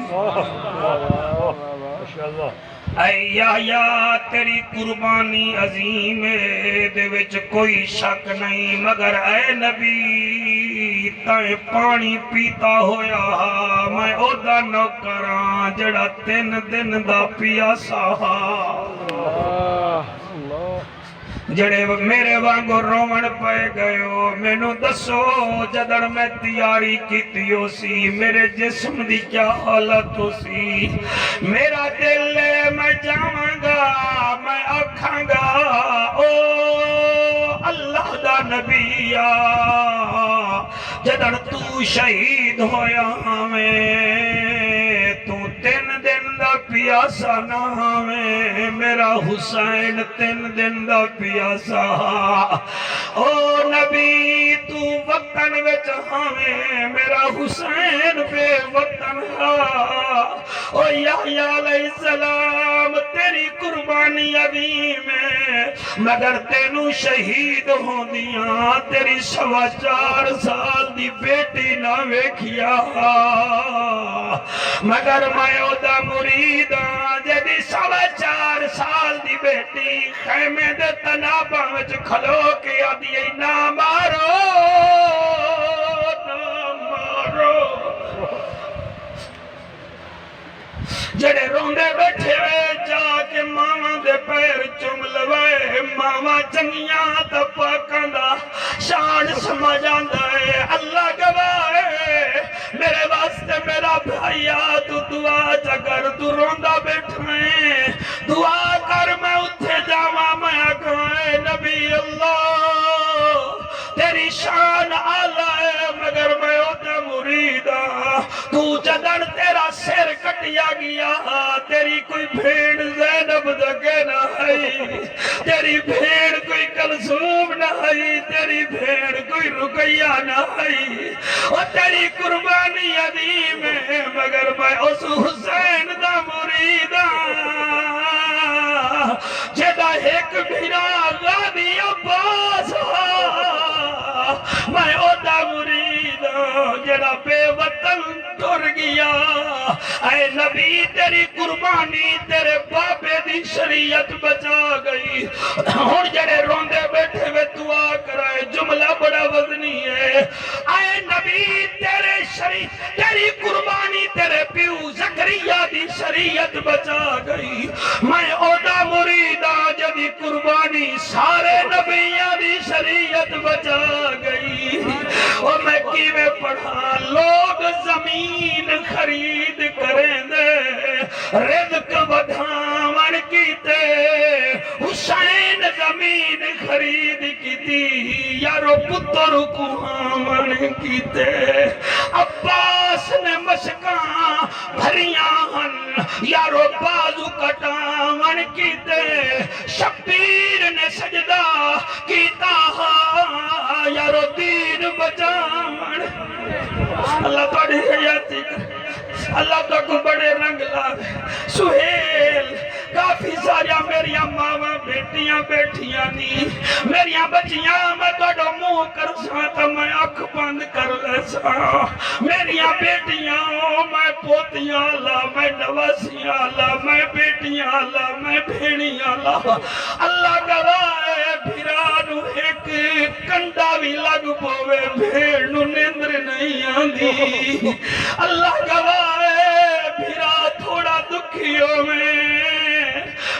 Speaker 1: اے یحییٰ تیری قربانی عظیم ہے دے وچ کوئی شک نہیں مگر اے نبی تائیں پانی پیتا ہویا میں او دا نوکراں جڑا 3 دن دا پیاسا جڑے میرے وانگو رومن پہ گئے میں نو دسو جدڑ میں تیاری کیتیو سی میرے جسم دی کیا حالت ہو سی میرا دل لے میں جاواں گا میں آکھاں گا او اللہ دا نبی جدڑ تو شہید ہویا ہمیں تو 3 دن دا پیاسا نہ ہمیں میرا حسین 3 دن دا پیاسا او نبی تو وطن وچ ہمیں میرا حسین بے وطن او یحییٰ علیہ السلام تیری قربانی عظیم ہے مگر تینو شہید ہو دیاں تیری 4.25 سال دی بیٹی نہ ویکھیا مگر میں او دا مریداں جدی 4.25 سال دی بیٹی خیمے دے تناباں وچ کھلو کے آدھی نہ مارو نہ مارو جڑے روندے بیٹھے جا کے ماما دے پیر چوم لوائے ماما چنگیاں تا پاکاں دا شان سمجھ آندا ہے اللہ گواہ ہے میرے واسطے میرا بھائیا تو دعا چکر تو روندا بیٹھا ہے دعا کر میں اتھے جاواں میں آکھاں نبی اللہ تیری شان آلہ ہے مگر میں ہوتا مریدہ تو جدن تیرا سر کٹیا گیا تیری کوئی بھیڑ زینب دکے نہ ہے تیری بھیڑ کوئی کلثوم نہ ہے تیری بھیڑ کوئی رقیہ نہ ہے اور تیری قربانی عظیم ہے مگر میں اس حسین دا مریدہ جدا ایک بھیرا غادی عباس میں اودا مرید جڑا بے وطن ٹر گیا اے نبی تیری قربانی تیرے بابے دی شریعت بچا گئی ہن جڑے روندے بیٹھے وے دعا کرائے جملہ بڑا وزنی ہے اے نبی تیری قربانی تیرے پیو زکریا دی شریعت بچا گئی میں اودا مرید جدی قربانی سارے نبیاں دی شریعت بچا گئی اور میں کی میں پڑھا لوگ زمین خرید کریں دے رزق بدھامن کیتے حسین زمین خرید کیتی یارو پتر کوہامن کیتے عباس نے مشکاں بھریاں ہن یارو بازو کٹامن کیتے شبیر نے سجدہ کیتا یارو دین بچامن اللہ توڑی حیاتی اللہ تو کو بڑے رنگ لاوے سہیل کافی ساریا میریاں ماما بیٹیاں بیٹھیاں نہیں میریاں بچیاں میں توڑو منہ کر سا تو میں اکھ بند کر لے سا میریاں بیٹیاں میں پوتیاں اللہ میں نواسیاں اللہ میں بیٹیاں اللہ میں بھیڑیاں اللہ گواہ بھیرانو ایک کنڈا بھی لگ پوے بھیڑ نو نیندر نہیں آندی اللہ گواہ بھیرا تھوڑا دکھیوں میں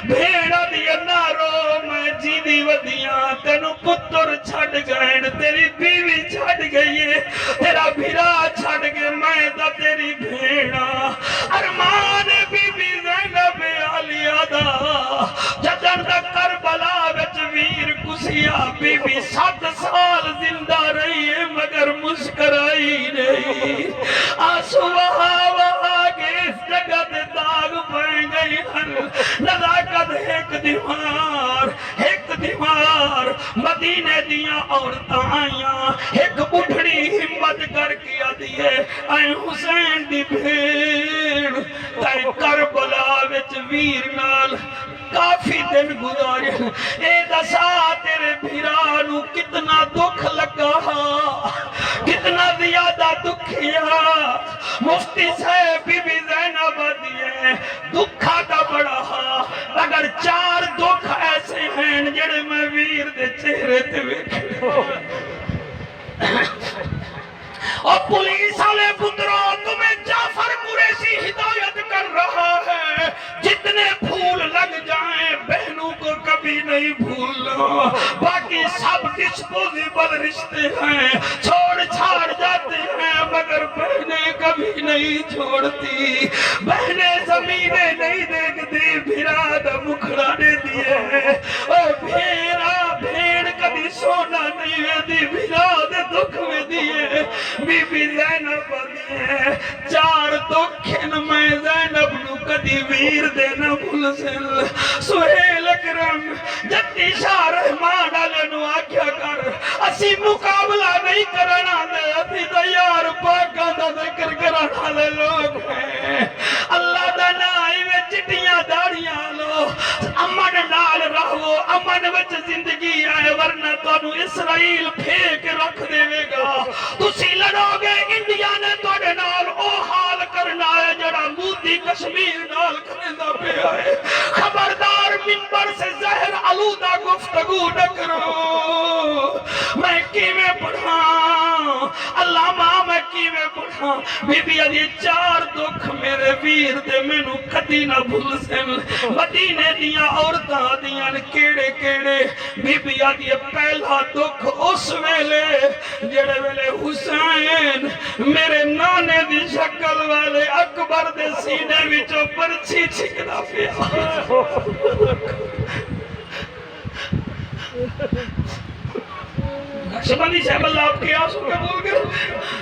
Speaker 1: بھیڑا دیا نارو میں جی دی ودیاں تینو پتر چھڑ گئے تیری بیوی چھڑ گئی ہے تیرا بھیرا چھڑ گئے میں دا تیری بھیڑا ارمان بی بی زینب علیہ دا جدن دا کربلا وچ ویر کسیا بی بی 7 سال زندہ رہی ہے مگر مسکرائی نہیں آنسو وہاں کے اس جگہ دے داغ پہ گئی ہن نزاکت ایک دیوار مدینے دیاں عورتاں آئیاں ایک بڑھڑی ہمت کر کیا دیئے اے حسین دی بھیڑ تے کربلا وچ ویر نال کافی دن گزارے اے دسا تیرے بھیرانو کتنا دکھ لگا کتنا زیادہ دکھیا مفتی صاحب بی بی زینب دیئے دکھا دا بڑا اگر 4 دکھ ایسے ہیں جڑے میں ویر دے چہرے تے ویکھے اور پولیس والے پتروں تمہیں جعفر قریشی ہدایت کر رہا ہے جتنے پھول لگ جائیں بہنوں کو کبھی نہیں بھولنا باقی سب ڈسپوزیبل رشتے ہیں چھوڑ چھاڑ جاتے ہیں مگر بہنیں کبھی نہیں چھوڑتی بہنیں زمینیں نہیں دیکھتی بھیراد مکھڑانے دیئے اور بھیڑا بھیڑ کبھی سونا نہیں دی بھیراد دکھ میں دیئے بی بی زینب دیئے 4 دکھن میں زینب نو کدی ویر دینا بھول سل سہیل اکرم جتی شاہ رحمان علیہ نو آکھیا کر اسی مقابلہ نہیں کرنا دے اسی تو یار پاکاں دا ذکر کرنا لے لوگ ہیں اللہ دا نائی میں چٹیاں داڑیاں لو امن نال رہو امن وچ زندگی آئے ورنہ تانو اسرائیل پھیک رکھ دے گا تسی لڑو گے انڈیا نے توڑے نال او حال کرنا ہے جڑا مودی کشمیر نال کرنا پہ آئے خبردار منبر سے زہر آلودہ گفتگو نہ کرو میں کی میں پڑھا اللہ ماں میں کی میں پڑھا بی بی علی 4 دکھ میرے ویر دے میں نو کدی نہ بھول سن مدینے دیاں عورتاں دیاں کیڑے کیڑے بی بی علی پہلا دکھ اس ویلے جڑے ویلے حسین میرے نانے دی شکل والے اکبر دے سینے وچوں پرچھی چھکنا پیا نقشبندی صاحب اللہ آپ کے آنسو قبول کرو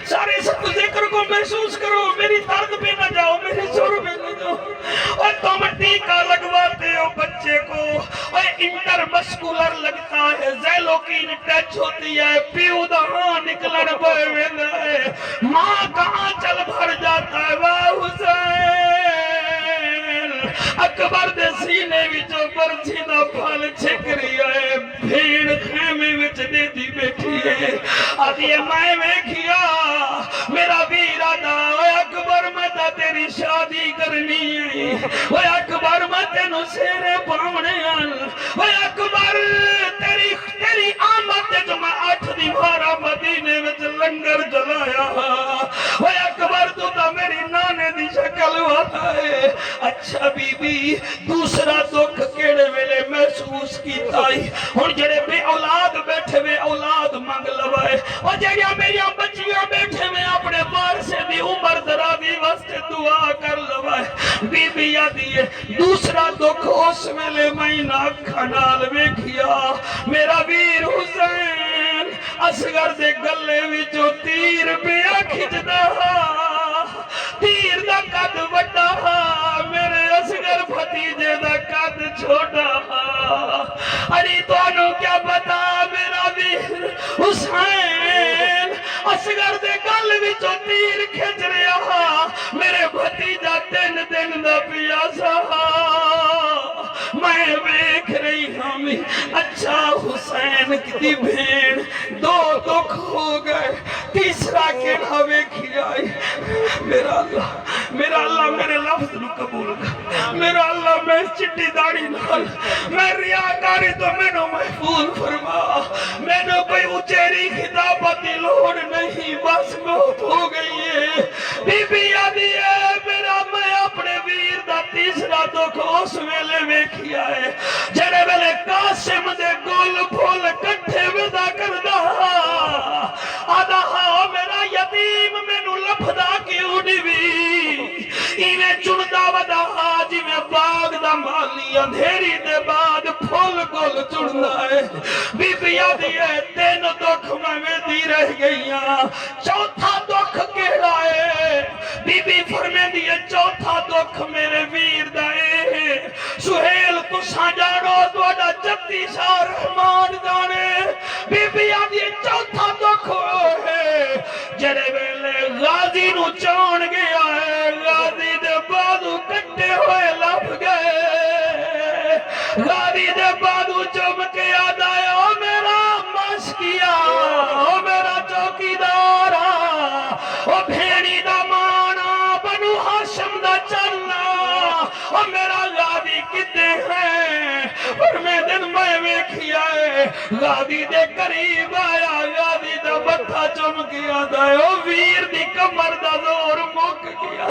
Speaker 1: سارے سب ذکر کو محسوس کرو میری درد پہ نہ جاؤ میری سر پہ نہ جاؤ اور تم ٹیکا لگواتے ہو بچے کو اور انٹر مسکولر لگتا ہے زیلوکین ٹچ ہوتی ہے پیو دہاں نکلن پہ ویندہ ہے ماں کہاں چل بھر جاتا ہے واہ حسین اکبر دے سینے وچوں پرچھی دا پھل چھک رہی ہے بھیڑ خیمے وچ دے دی بیٹھی ہے آدھی میں ویکھیا میرا ویر آدھا اوے اکبر میں تا تیری شادی کرنی ہے اوے اکبر میں تینوں سیرے پاونے آن اوے اکبر تیری آمد تے جو میں 8 دیوارا مدینے وچ لنگر جلایا اوے اکبر تو تا میری نانے دی شکل والا ہے اچھا بی بی دوسرا دکھ کیڑے ویلے محسوس کیتا ہی ہن جڑے بے اولاد بیٹھے وے اولاد مانگ لوائے اور جڑیاں میریاں بچیاں بیٹھے میں اپنے وارثے دی عمر درازی واسطے دعا کر لوائے بی بی یادی ہے دوسرا دکھ اس ویلے میں ناکھا نال ویکھیا میرا ویر حسین اصغر دے گلے وچوں تیر پیا کھچدا تیر دا قد وڈا میرے اصغر بھتیجے دا قد چھوٹا ارے توانو کیا پتا میرا ویر حسین اصغر دے گل وچوں تیر کھچ رہا میرے بھتیجا 3 دن دا پیاسا میں ویکھ رہی ہوں اچھا حسین کی بھیڑ 2 دکھ ہو گئے تیسرا کیڑا ویکھی آئی میرا اللہ میرے لفظ نو قبول کر میرا اللہ میں چٹی داڑی نال میں ریاکاری تو میں نو محفوظ فرما میں نو کوئی اچیری خطابتی لوڑ نہیں بس موت ہو گئی ہے بی بی یادی ہے میرا میں اپنے ویر دا تیسرا دکھ اس ویلے ویکھیا ہے جڑے ویلے قاسم دے گول پھول کٹھے ودا کردا آدھا میرا یتیم مینوں لبھدا کیوں نہیں وی ایویں چندا ودا جی میں باغ دا مالی اندھیری دے بعد پھول گل چڑھدا ہے بی بی یادی ہے 3 دکھ میں ویندی رہ گئیاں چوتھا دکھ کیڑا ہے بی بی فرمیندی ہے چوتھا دکھ میرے ویر دا ہے سہیل تساں جانو تہاڈا جتی شاہ رحمان جانے بی بی یادی ہے چوتھا دکھ ہے جڑے ویلے غازی نو چون گیا ہے غازی دے بازو کٹے ہوئے لب گئے غازی دے بادو چوم کے آدھا ہے او میرا مشکیا او میرا چوکیدارا او بھیڑی دا مانا بنو ہاشم دا چلنا او میرا غازی کتے ہیں پر میں دن میں ویکھیا ہے غازی دے قریب آیا غازی دا بتھا چوم کے آدھا ہے او ویر دی کمر دا زور مک گیا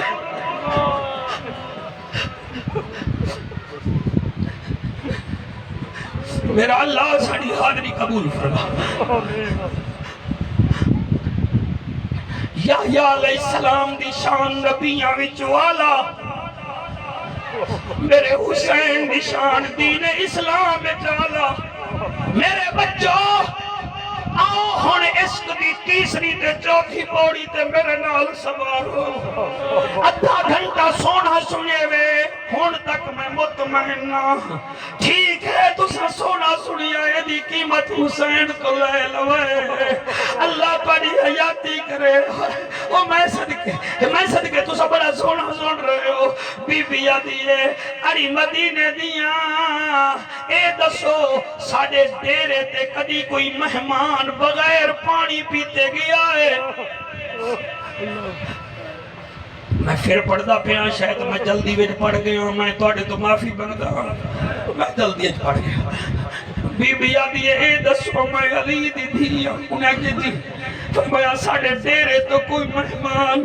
Speaker 1: میرا اللہ ساڑی حاضری قبول فرما یحییٰ علیہ السلام دی شان نبیاں وچ والا میرے حسین دی شان دین اسلام وچ والا میرے بچوں آؤ ہن عشق دی تیسری تے چوتھی پوڑی تے میرے نال سوار ہو ادھا گھنٹہ سونا سنے وے ہن تک میں مطمئن نہ ٹھیک ہے تسا سونا سنیا ہے دی قیمت حسین کو لے لوے اللہ پڑی حیاتی کرے او میں صدقے تسا بڑا سونا سن رہے ہو بی بی آدھیے اڑی مدینے دیاں اے دسو ساڑے ڈیرے تے کدی کوئی مہمان بغیر پانی پیتے گیا ہے میں پھر پڑھدا پیا شاید میں جلدی وچ پڑھ گیا میں تواڈے تو معافی منگدا میں جلدی وچ پڑھ گیا بی بی آدھی اے دسو میں علی دی تھی انہیں کہ جی فرمایا ساڑے ڈیرے تو کوئی مہمان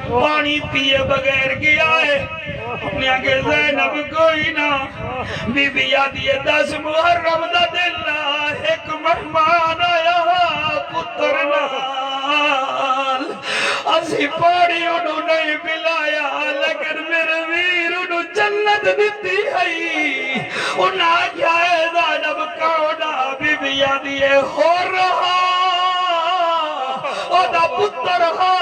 Speaker 1: پانی پیے بغیر گیا ہے اپنے آگے زینب کوئی نہ بی بی آدھی 10 محرم دا دن ایک مہمان آیا پتر نال اسی پاڑی انہوں نہیں پلایا لیکن میرے ویر انہوں جنت دیتی ہے انہاں کیا ہے زینب کونا بی بی آدھی ہو رہا او دا پتر ہا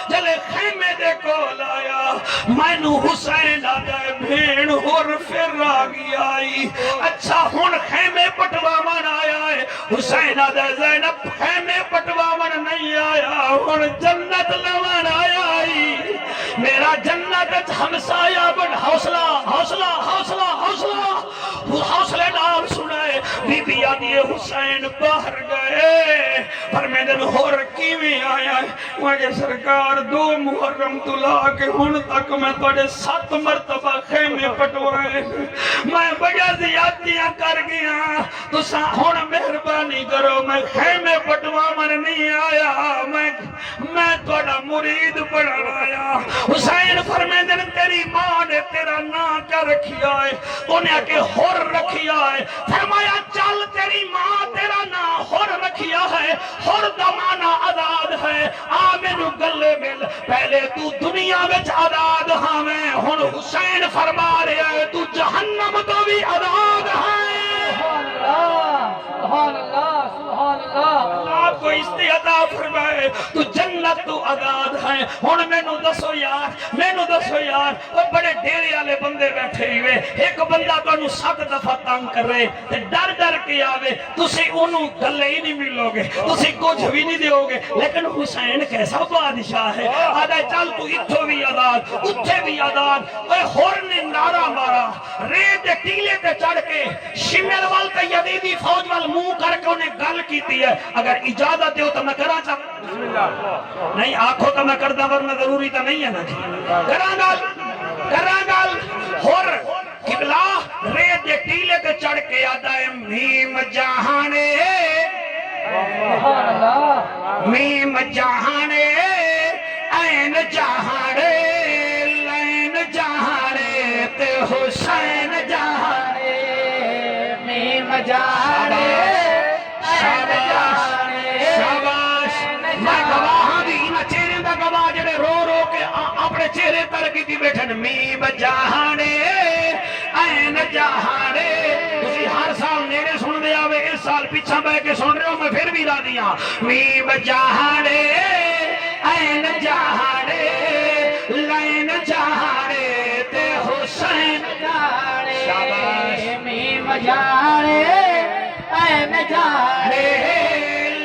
Speaker 1: جلے خیمے دے کو لایا میں نو حسین آدھے بھین اور پھر آگی آئی اچھا ہون خیمے پٹوا من آیا ہے حسین آدھے زینب خیمے پٹوا من نہیں آیا ہون جنت لمن آیا آئی میرا جنت ہمسایا بڑھ حوصلہ حوصلہ حوصلہ حوصلہ حوصلے نال سنائے بی بی آدھی حسین باہر گئے پر میں دن ہو رکی میں آیا ہے مجھے سرکار 2 محرم تلا کے ہن تک میں توڑے 7 مرتبہ خیمے پٹوائے میں بڑا زیادتیاں کر گیا تو ہن مہربانی کرو میں خیمے پٹوا من نہیں آیا میں توڑا مرید پڑھن آیا حسین فرمیدن تیری ماں نے تیرا نام کیا رکھیا ہے انہیں کہ ہور رکھیا ہے فرمایا چل تیری ماں تیرا نام ہور رکھیا ہے ہور دمانا آزاد ہے آمینو گلے مل پہلے تو دنیا وچ آزاد ہاں میں ہن حسین فرما رہا ہے تو جہنم تو بھی آزاد ہے
Speaker 3: سبحان اللہ سبحان اللہ
Speaker 1: اللہ کو استعطا فرمائے تو جنت تو آزاد ہے ہن مینوں دسو یار وہ بڑے ڈیرے والے بندے بیٹھے ہوئے ایک بندہ تانوں 7 دفعہ تنگ کرے تے ڈر ڈر کے آوے تسی اونوں گلے ہی نہیں ملو گے تسی کچھ بھی نہیں دیو گے لیکن حسین کیسا بادشاہ ہے آدھا چل تو اتھو بھی آزاد اتھے بھی آزاد اے ہور نے نعرہ مارا ریت دے ٹیلے تے چڑھ کے شمر وال تے یزیدی فوج وال منہ کر کے انہیں گل کیتی ہے اگر اجازت دیو تو میں کرا چاہتا نہیں آنکھوں تو میں کردہ ورنہ ضروری تو نہیں ہے نا جی کرانگال ہور قبلہ ریت دے ٹیلے تے چڑھ کے آدھا ہے میم جہانے میم جہانے این جہانے لین جہانے تے حسین جہانے
Speaker 3: میم جہانے
Speaker 1: شاباش میں گواہ بھی نہ چہرے دا گواہ جڑے رو رو کے اپنے چہرے تر کی دی بیٹھن میم جہانے این جہانے تسی ہر سال نیڑے سن دے آوے اس سال پیچھا بے کے سن رہے ہو میں پھر بھی را دیا میم جہانے این جہانے لین جہانے تے حسین
Speaker 3: جہانے
Speaker 1: شاباش
Speaker 3: میم جہانے این جہانے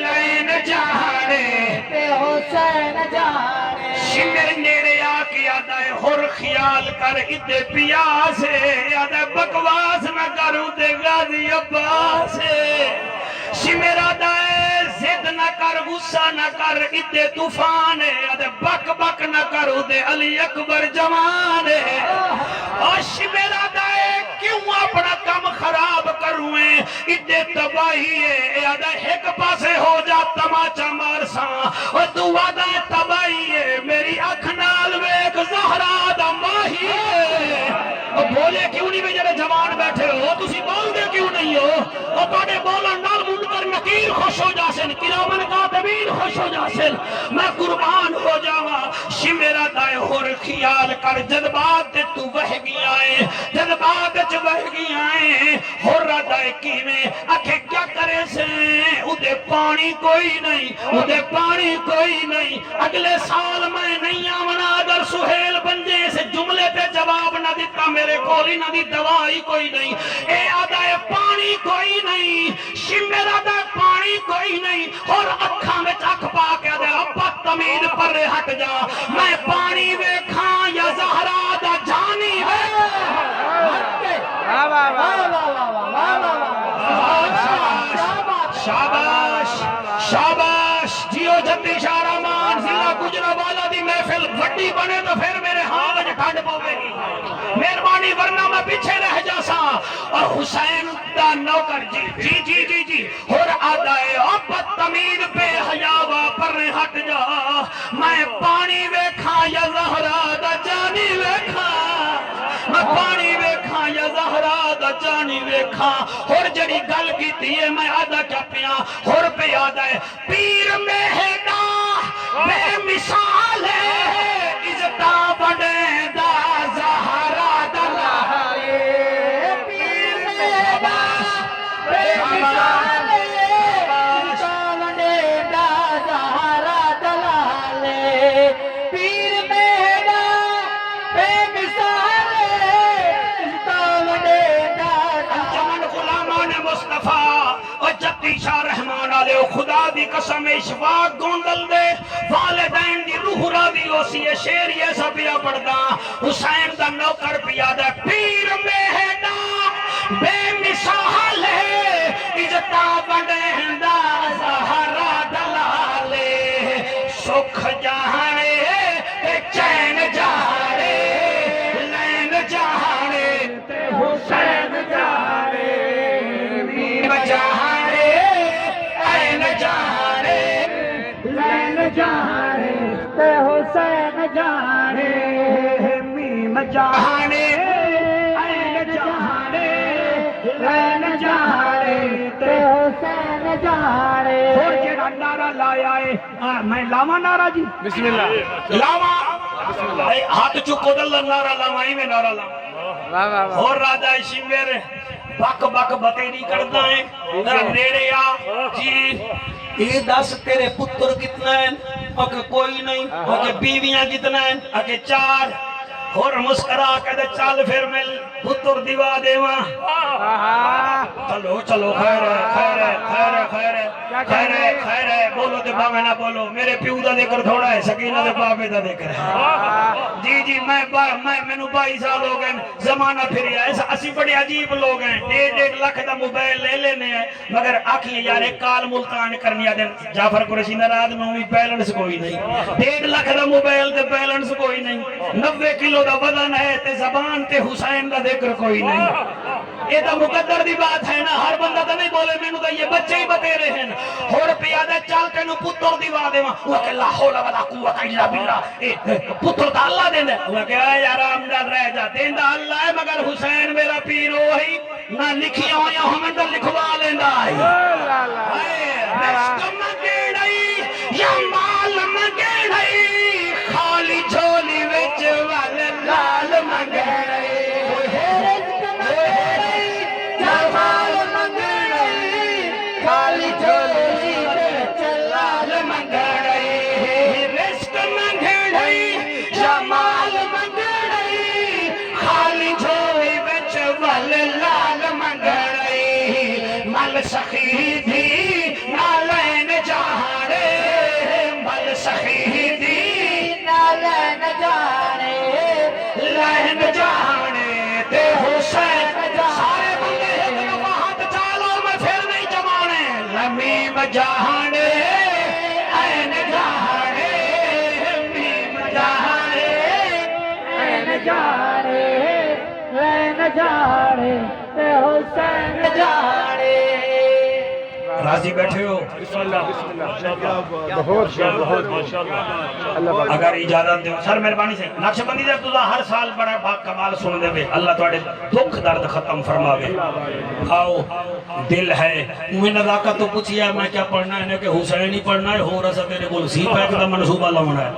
Speaker 1: لین جہانے
Speaker 3: تے حسین جہانے
Speaker 1: شمر نیڑے آ کے آدھا ہے ہور خیال کر ادے پیاسے آدھے بکواس نہ کروں دے غازی عباس میرا دائے زد نہ کر غصہ نہ کر ادے طوفان آدھے بک بک نہ کروں دے علی اکبر جوان میرا دائے کیوں اپنا کم خراب کرویں ادے تباہی ہے آدھے ایک پاسے ہو جا تماچا مارساں اور تو آدھے تباہی ہے میری اکھنال ویک زہرا دا ماہی ہے بولے کیوں نہیں بھی جڑے جوان بیٹھے ہو تسی بول دے کیوں نہیں ہو اور توڑے بولن نال منکر نکیر خوش ہو جاسن کرامن کاتبین خوش ہو جاسن میں قربان ہو جاوا میرا دائے ہور خیال کر جذبات تو وہگی آئے جذبات چ وہگی آئے ہور دائے کیویں اکھے کیا کرے سے ادھے پانی کوئی نہیں ادھے پانی کوئی نہیں اگلے سال میں نہیں آمنا اگر سہیل بنجے سے جملے پہ جواب نہ دیتا میرے کولی نہ دی دوائی کوئی نہیں اے آدھائے پانی کوئی نہیں میرا دائے پانی کوئی نہیں اور اکھاں میں چک پا کے دے ابا تمید پر ہٹ جا میں پانی ویکھاں یا زہرا دا جانی وے شاباش شاباش جیو جدی شارمان ضلع گجرا والا دی محفل بھٹی بنے تو پھر میرے ہاں وچ ٹھنڈ پوے گی مہربانی ورنہ میں پیچھے رہ جاسا اور حسین دا نوکر جی اور آدھائے اب تمید بے حیاوا پر ہٹ جا میں پانی ویکھاں یا زہرا دا جانی ویکھاں میں پانی ویکھاں یا زہرا دا جانی ویکھاں اور جڑی گل کی دیئے میں آدھا کیا پیا اور پہ آدھا ہے پیر مہدا بے مثال ہے عزتا بڑے دا زہرا دا لائے پیر مہدا بے مثال ہے عزتا بڑے دا زہرا دا لائے پیر مہدا بے مثال ہے عزتا بڑے دا جمن غلامان مصطفیٰ اور جبتی شاہ رحمان آلے خدا دی قسم اشفاق گوندل دے والدین دی روح را دی اسی شیر یہ سب یا پڑھدا حسین دا نوکر پیادہ پیر مہدا بے مثال ہے عزتا بڑھندا زہرا دلالے سکھ جہانے تے چین جہانے لین جہانے تے حسین جہانے میم جہانے این جہانے لین جہانے تے حسین جہانے میم جہانے این جہانے لین جہانے تے حسین جہانے اور جڑا نعرہ لایا ہے میں لاواں نعرہ جی
Speaker 2: بسم اللہ
Speaker 1: لاواں ہاتھ چکو دل نعرہ لاواں ہی میں نعرہ لاواں
Speaker 2: واہ واہ واہ
Speaker 1: اور راجہ شمیر بک بک بتیری کرتا ہے ذرا نیڑے آ جی یہ دس تیرے پتر کتنا ہے اکے کوئی نہیں اکے بیویاں کتنا ہے اکے 4 اور مسکرا کے دے چال پھر مل پتر دیوا دیواں چلو چلو خیر ہے خیر ہے خیر ہے خیر ہے خیر ہے خیر ہے بولو تے باوے نہ بولو میرے پیو دا ذکر تھوڑا ہے سکینہ دے باوے دا ذکر ہے جی میں مینوں 22 سال ہو گئے زمانہ پھریا ہے اسی بڑے عجیب لوگ ہیں 1.5 لاکھ دا موبائل لے لینے ہیں مگر آکھیے یار ایک کال ملتان کرنی آدھے جعفر قریشی نراد میں بھی بیلنس کوئی نہیں 1.5 لاکھ دا موبائل تے بیلنس کوئی نہیں 90 کلو دا وزن ہے تے زبان تے حسین دا ذکر کوئی نہیں یہ تو مقدر دی بات ہے نا ہر بندہ تو نہیں بولے میں تو یہ بچے ہی بتے رہے ہیں اور پیادہ چال کے نو پتر دیوا دے وہ کہ لا حول ولا قوت الا باللہ پتر تا اللہ دیندے وہ کہ اے یار آمداد رہ جا دیندا اللہ ہے مگر حسین میرا پیر وہی نہ لکھیا ہویا ہمیں تو لکھوا لیندا ہے رشک منگڑئی یا مال منگڑئی خالی جھولی وچ وال لال منگڑئی خالی جھولی وچ لال منگڑئی رشک منگڑئی جمال منگڑئی خالی جھولی وچ ول لال منگڑئی مل سخی دی نالین جہاں لہن جانے تے حسین سارے بندے ایک دفعہ ہاتھ چالو میں پھر نہیں جمانے لمیم جانے این جانے میم جانے
Speaker 3: این جانے این جانے تے حسین جانے
Speaker 1: راضی بیٹھے ہو
Speaker 2: بہت اللہ پاک
Speaker 1: اگر اجازت دیو سر مہربانی سے نقش بندی دے تُزا ہر سال بڑا با کمال سن دے وے اللہ تواڈے دکھ درد ختم فرماوے آؤ دل ہے میں نزاکت تو پوچھیا میں کیا پڑھنا ہے کہ حسین ہی پڑھنا ہے ہو رہا تیرے کو سی پیک دا منصوبہ لاؤنا ہے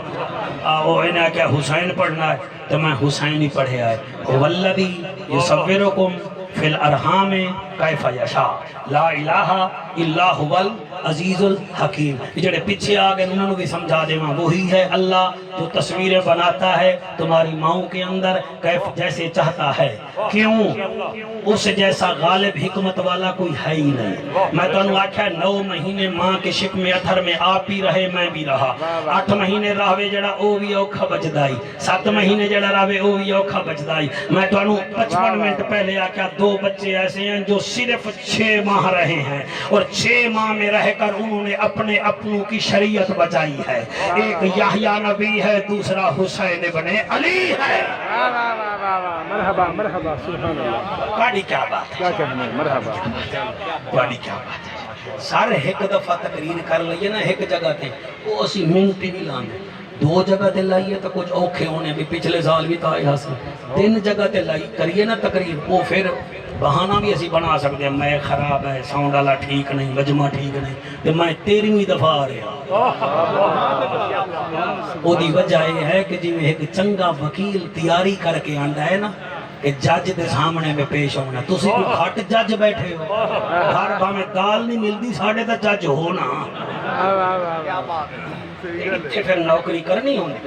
Speaker 1: آؤ انہیں کیا حسین پڑھنا ہے تو میں حسین ہی پڑھے آئے والذی یصورکم فی الارحام کیف یشاء لا الہ الا هو العزیز الحکیم جڑے پیچھے آگئے انہوں نے بھی سمجھا دے ماں وہی ہے اللہ جو تصویریں بناتا ہے تمہاری ماؤں کے اندر کیف جیسے چاہتا ہے کیوں اس جیسا غالب حکمت والا کوئی ہے ہی نہیں میں تو انہوں آکھا 9 مہینے ماں کے شک میں اتھر میں آپ بھی رہے میں بھی رہا 8 مہینے راوے جڑا او بھی اوکھا بچدائی 7 مہینے جڑا راوے او بھی اوکھا بچدائی میں تو انہوں 55 منٹ پہلے آکھا 2 بچے ایسے ہیں جو صرف 6 ماہ رہے ہیں اور 6 ماہ میں رہ کر انہوں نے اپنے اپنوں کی شریعت بچائی ہے ایک یحییٰ نبی ہے دوسرا حسین ابن علی ہے
Speaker 2: مرحبا مرحبا سبحان اللہ
Speaker 1: کاڑی کیا بات ہے
Speaker 2: کیا کہنے مرحبا
Speaker 1: کاڑی کیا بات ہے سارے ایک دفعہ تقریر کر لئیے نا ایک جگہ تے وہ اسی منٹی نہیں لانے 2 جگہ تے لائیے تو کچھ اوکھے ہونے بھی پچھلے سال بھی تھا یہاں سے 3 جگہ تے لائی کریے نا تقریر وہ پھر بہانہ بھی اسی بنا سکتے ہیں میں خراب ہے ساؤنڈ والا ٹھیک نہیں مجمع ٹھیک نہیں تو میں 13ویں دفعہ آ رہا وہ دی وجہ یہ ہے کہ جی میں ایک چنگا وکیل تیاری کر کے آنڈا ہے نا کہ جج دے سامنے میں پیش ہونا تسی کو گھٹ جج بیٹھے ہو ہر با میں دال نہیں ملتی ساڑھے تا جج ہونا پھر نوکری کرنی ہونی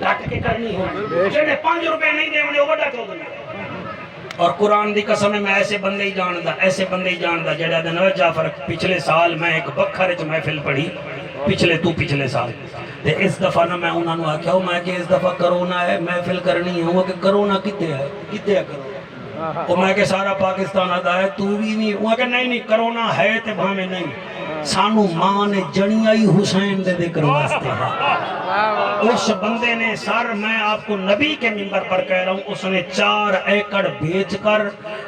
Speaker 1: ڈٹ کے کرنی ہونی جنہیں 5 روپے نہیں دے وہ بڑا کیوں دیں اور قرآن دی قسم میں ایسے بندے ہی جاندہ جڑا دن جعفر پچھلے سال میں ایک بکھرچ محفل پڑھی پچھلے سال تے اس دفعہ نہ میں انہوں نے آکھا ہوں میں کہ اس دفعہ کرونا ہے محفل کرنی ہے وہ کہ کرونا کتے ہے کرونا وہ میں کہ سارا پاکستان آدھا ہے تو بھی نہیں وہ کہ نہیں کرونا ہے تے بھامے نہیں سانو ماں نے جنیائی حسین دے ذکر واسطے ہے اس بندے نے سر میں آپ کو نبی کے منبر پر کہہ رہا ہوں اس نے 4 ایکڑ بیچ کر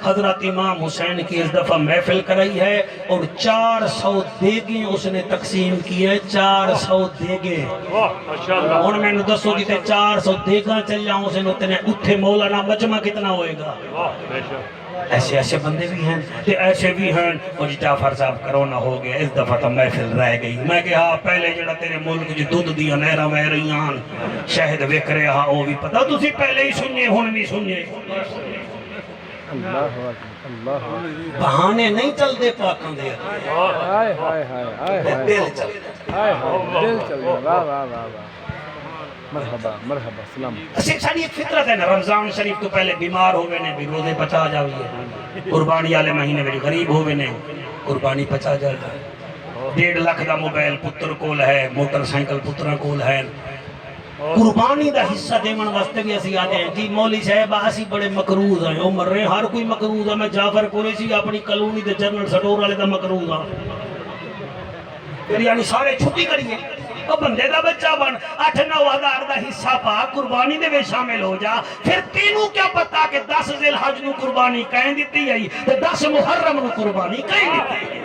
Speaker 1: حضرت امام حسین کی اس دفعہ محفل کرائی ہے اور 400 دیگیں اس نے تقسیم کی ہے 400 دیگیں اور میں نے دسو جیتے 400 دیگاں چل جاؤں اسے اتنے اتھے مولانا مجمع کتنا ہوئے گا ایسے بندے بھی ہیں ایسے بھی ہیں اور جعفر صاحب کرونا ہو گیا اس دفعہ تو محفل رہ گئی میں کہ ہاں پہلے جڑا تیرے ملک جو دودھ دیا نہرہ میں رہیان شہد وک رہے ہاں وہ بھی پتا تسی پہلے ہی سنیے ہون بھی سنیے بہانے نہیں چل دے پاکاں دے دل چل دے
Speaker 2: واہ واہ واہ مرحبا مرحبا سلام
Speaker 1: ساری ایک فطرت ہے نا رمضان شریف تو پہلے بیمار ہوئے نے بھی روزے پچا جاوی ہے قربانی والے مہینے میں غریب ہوئے نے قربانی پچا جاتا ہے 1.5 لاکھ دا موبائل پتر کول ہے موٹر سائیکل پترہ کول ہے قربانی دا حصہ دیمن واسطے بھی اسی آتے ہیں جی مولی صاحب اسی بڑے مقروض ہیں عمر رہے ہر کوئی مقروض ہے میں جعفر قریشی اپنی کلونی دے جنرل سٹور والے دا مقروض ہاں پھر یعنی سارے چھٹی کریے وہ بندے دا بچہ بن 8-9 ہزار دا حصہ پا قربانی دے میں شامل ہو جا پھر تینوں کیا پتا کہ 10 ذی الحج نو قربانی کہیں دیتی ہے تو 10 محرم نو قربانی کہیں دیتی ہے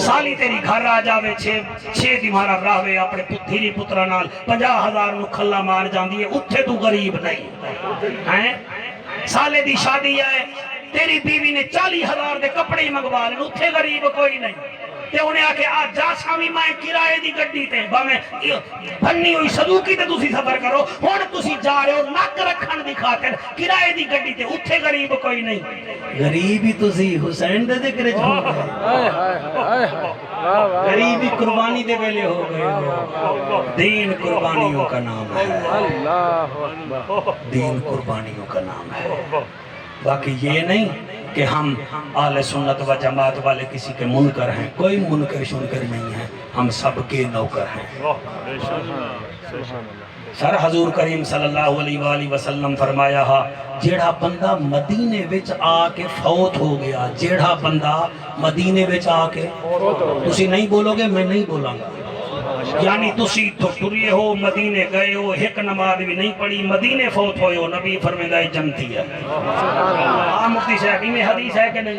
Speaker 1: سالی تیری گھر آ جاوے 6 دیمارا راوے اپنے پتھیری پترہ نال 50,000 نو کھلا مار جاندی ہے اتھے تو غریب نہیں سالے دی شادی ہے تیری بیوی نے 40,000 دے کپڑے ہی منگوا لیں اتھے غریب کوئی نہیں تے انہیں آکے آج جا سامی مائیں کرائے دی گڈی تے میں بھنی ہوئی صدوقی تے تسی سفر کرو ہون تسی جا رہے ہو نک رکھن دی خاطر کرائے دی گڈی تے اتھے غریب کوئی نہیں غریبی تسی حسین دے ذکر چھو گئے غریبی قربانی دے ویلے ہو گئے دین قربانیوں کا نام ہے دین قربانیوں کا نام ہے باقی یہ نہیں کہ ہم اہل سنت و جماعت والے کسی کے منکر ہیں کوئی منکر شنکر نہیں ہے ہم سب کے نوکر ہیں۔ سر حضور کریم صلی اللہ علیہ وآلہ وسلم فرمایا ہا جیڑا بندہ مدینے وچ آ کے فوت ہو گیا، جیڑا بندہ مدینے وچ آ کے تسی نہیں بولو گے میں نہیں بولاں گا، یعنی تسی تو ٹریے ہو مدینے گئے ہو ایک نماز بھی نہیں پڑھی مدینے فوت ہوئے ہو، نبی فرمائے ہے جنتی ہے۔ مفتی صاحب میں حدیث ہے کہ نہیں؟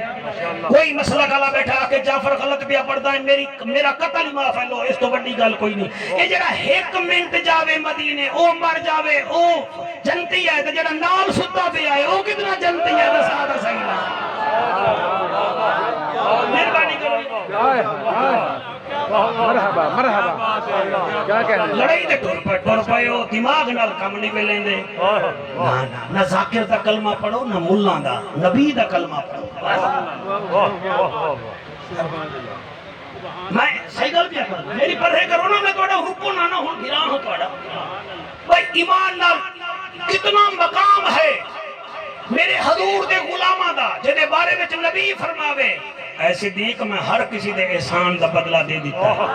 Speaker 1: کوئی مسئلہ گلا بیٹھا کہ جعفر غلط پیا پڑھتا ہے میرا قتل ہی معاف ہے، لو اس تو بڑی گل کوئی نہیں۔ یہ جڑا ایک منٹ جاوے مدینے او مر جاوے او جنتی ہے، تو جڑا نال ستا پہ آئے او کتنا جنتی ہے؟ دسا دا صحیح نا مہربانی کرو۔
Speaker 2: مرحبا مرحبا، کیا کہنا ہے؟
Speaker 1: لڑائی دے ٹور پائے ہو، دماغ نال کم نہیں پہ لیندے، نہ ذاکر دا کلمہ پڑھو نہ ملان دا، نبی دا کلمہ پڑھو۔ میں صحیح گل پیا کروں، میری پرہے کرو نا، میں توڑا حکم نہ ہوں گھرا ہوں توڑا۔ بھائی ایمان نال کتنا مقام ہے میرے حضور دے غلامہ دا جدے بارے میں نبی فرماوے اے صدیق میں ہر کسی دے احسان دا بدلہ دے دیتا ہے،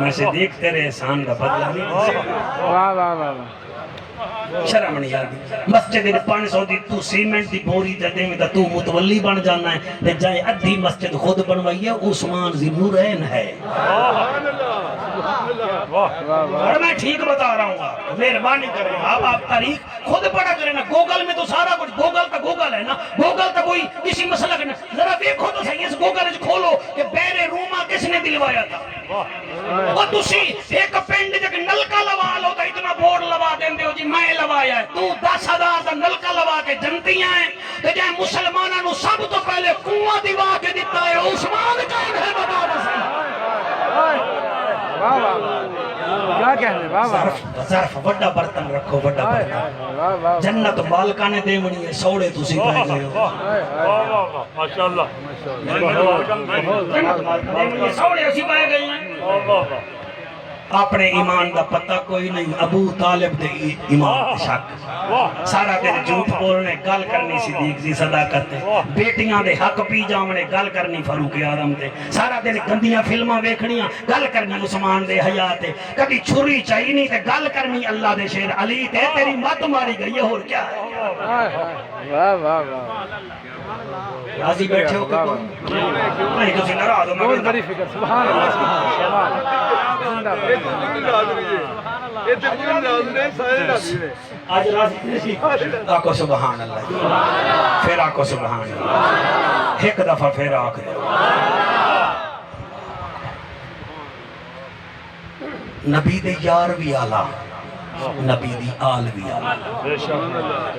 Speaker 1: میں صدیق تیرے احسان دا بدلہ نہیں دے سکتا۔
Speaker 2: واہ واہ واہ واہ،
Speaker 1: شرم نہیں آتی۔ مسجد 500 دی تو سیمنٹ دی بوری تے دے میں تو متولی بن جانا ہے، تے جائے ادھی مسجد خود بنوائی ہے، عثمان ذی نورین ہے۔ اور میں ٹھیک بتا رہا ہوں آپ مہربانی کریں، آپ تاریخ خود پڑھا کریں نا، گوگل میں تو سارا کچھ، گوگل تا گوگل ہے نا، گوگل تا کوئی کسی مسئلہ کا نہیں، ذرا دیکھو تو صحیح اس گوگل وچ کھولو کہ بیر روما کس نے دلوایا تھا۔ اور تسی ایک پنڈ جک نلکا لوا لو تو اتنا بورڈ لوا دیں دے ہو جی میں لوایا ہے، تو 10,000 دا نلکا لوا کے جنتیاں ہیں، تو جائے مسلمانہ نو سب تو پہلے کنواں دیوا کے دیتا ہے، عثمان کون ہے بتا دا صحیح۔
Speaker 2: واہ واہ واہ، کیا کہنے؟ واہ واہ،
Speaker 1: ظرف وڈا برتن رکھو، وڈا برتن،
Speaker 2: واہ واہ،
Speaker 1: جنت بالکانے دے منی ہے، سوڑے تسی پائے گئے ہو،
Speaker 4: ماشاءاللہ
Speaker 1: سوڑے اسی پائے گئے ہیں۔ اپنے ایمان دا پتہ کوئی نہیں، ابو طالب دے ایمان دے شک، سارا دن جھوٹ بولنے گل کرنی صدیق دی صداقت ہے، بیٹیاں دے حق پی جامنے گل کرنی فاروق اعظم دے، سارا دن گندیاں فلماں ویکھنیاں گل کرنی عثمان دے حیات ہے، کبھی چھری چاہی نہیں تے گل کرنی اللہ دے شیر علی تے، تیری مت ماری گئی ہے اور کیا ہے؟
Speaker 2: واہ واہ واہ،
Speaker 1: راضی بیٹھے ہو کہ کوئی نہیں تو ناراض ہو،
Speaker 2: بہت بڑی فکر، سبحان اللہ سبحان اللہ، زندہ باد۔
Speaker 1: آج راضی نہیں، آکو سبحان اللہ، پھر آکو سبحان اللہ، ایک دفعہ پھر آکھ دے۔ نبی دے یار بھی آلہ، نبی دی آل بھی آلہ۔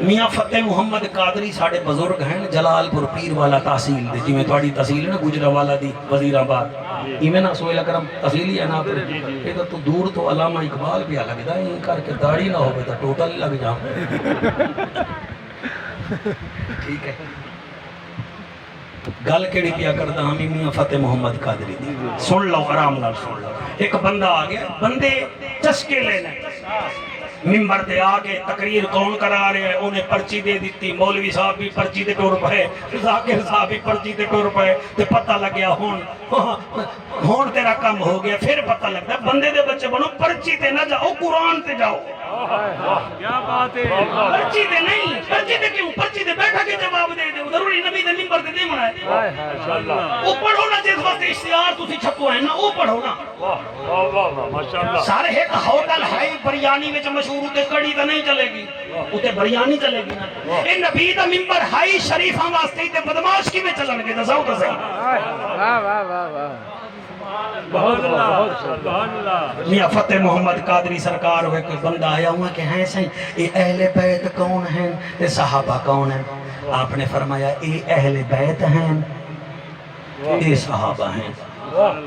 Speaker 1: میاں فتح محمد قادری ساڑھے بزرگ ہیں، جلال پور پیر والا تحصیل دے، جی میں تھوڑی تحصیل ہے نا گجرہ والا دی وزیر آباد، ایمیں نا سوئل اکرم تحصیل ہی ہے نا پر، یہ تو دور تو علامہ اقبال بھی لگ دا ہے، ان کر کے داڑھی نہ ہوئے تو ٹوٹل لگ جاؤں۔ ٹھیک ہے، گل کیڑی پیا کرتا ہمیں میاں فتح محمد قادری دی، سن لو آرام نال سن لو۔ ایک بندہ آ گیا، بندے چسکے لینے، ممبر تے آگے تقریر کون کرا رہے ہیں، انہیں پرچی دے دیتی، مولوی صاحب بھی پرچی دے ٹور پائے، ذاکر صاحب بھی پرچی دے ٹور پائے، تے پتہ لگیا ہون تیرا کام ہو گیا، پھر پتہ لگتا ہے بندے دے بچے بنو پرچی تے نہ جاؤ، قرآن تے جاؤ۔
Speaker 4: کیا بات ہے،
Speaker 1: پرچی دے نہیں، پرچی دے کیوں؟ پرچی دے بیٹھا کے جواب دے دے، ضروری نبی دے ممبر تے دے منا ہے، وہ پڑھو نا جس وقت اشتہار تسی چھپو ہے نا، وہ پڑھو نا۔
Speaker 4: ماشاءاللہ
Speaker 1: سارے ایک ہوٹل ہے بریانی وچ مشہور تے کڑی تے نہیں چلے گی، اتے بریانی چلے گی نا۔ اے نبی دا ممبر ہے شریفاں واسطے تے بدماش کی میں چلن گے، دساؤ تو صحیح۔
Speaker 2: واہ واہ واہ واہ، بہت بہت۔
Speaker 1: میاں فتح محمد قادری سرکار ہوئے کوئی بندہ آیا ہوا کہ ہیں سائیں اے اہل بیت کون ہیں تے صحابہ کون ہیں؟ آپ نے فرمایا اے اہل بیت ہیں، اے صحابہ ہیں۔
Speaker 2: سبحان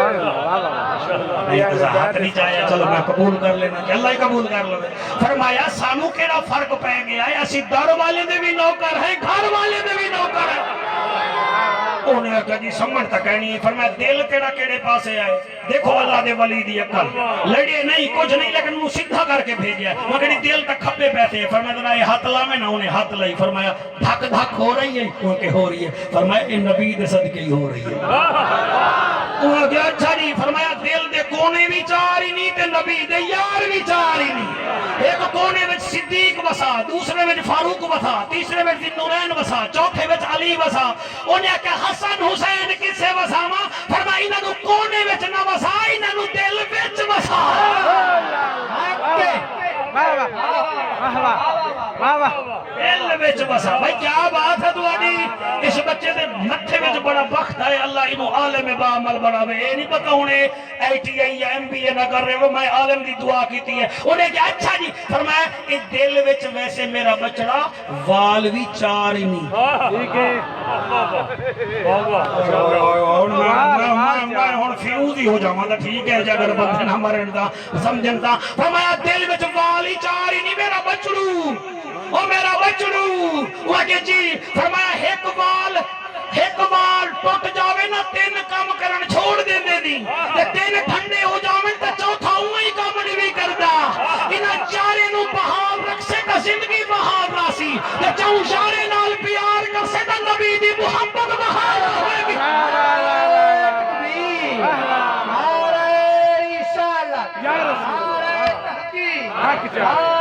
Speaker 2: اللہ، واہ واہ،
Speaker 1: نہیں وضاحت نہیں چاہیا، چلو میں قبول کر لینا کہ اللہ ہی قبول کر لو۔ فرمایا سانو کیڑا فرق پہ گیا ہے، اسی در والے دے بھی نوکر ہیں، گھر والے دے بھی نوکر ہیں۔ انہیں آخیا جی سمجھ تک کہنی ہے. فرمایا دل کیڑا کیڑے پاسے آئے. دیکھو اللہ دے ولی دی عقل لڑے نہیں کچھ نہیں لیکن انہوں سیدھا کر کے بھیجیا مگر دل تک کھپے پیسے. فرمایا ذرا یہ ہاتھ لا میں نہ انہیں ہاتھ لائی. فرمایا دھک دھک ہو رہی ہے کیونکہ ہو رہی ہے. فرمایا یہ نبی دے صدقے ہی ہو رہی ہے. انہوں نے اچھا جی. فرمایا دل دے کونے بھی چار ہی نہیں تے نبی دے یار بھی چار ہی نہیں. ایک کونے وچ صدیق وسا, دوسرے وچ فاروق وسا, تیسرے وچ ذوالنورین وسا, چوتھے وچ علی وسا. انہیں کہا حسن حسین کسے وساواں؟ فرمایا انہاں نوں کونے وچ نہ وسا, انہاں نوں دل وچ وسا. دل وچ وسا. بھائی کیا بات ہے تہاڈی. اس بچے دے متھے وچ بڑا بخت ہے, اللہ انہوں عالم با عمل بناوے. اے نہیں پتہ ہونے ITI یا MBA نہ کر رہے ہو, میں عالم دی دعا کیتی ہے. انہیں کہا اچھا جی. فرمایا اس دل وچ ویسے میرا بچڑا وال بھی چار ہی نہیں.
Speaker 2: ٹھیک ہے
Speaker 1: میں ہن فیوز ہی ہو جاواں تا ٹھیک ہے اگر بندے نہ مرن دا سمجھن تا. فرمایا دل وچ وال ہی چار ہی نہیں میرا بچڑو, او میرا بچڑو. وہ کہ جی. فرمایا ایک وال ٹوٹ جاوے نا تین کام کرن چھوڑ دے دے دی, تے تین ٹھنڈے ہو جاویں تے چوتھا اوہی کام نہیں کردا. انہاں چارے نوں بہار رکھسے تے زندگی بہار راسی, تے چوں شارے نال پیار کرسے تے نبی دی محبت بہار ہوے گی.
Speaker 2: یا رسول حق چاہ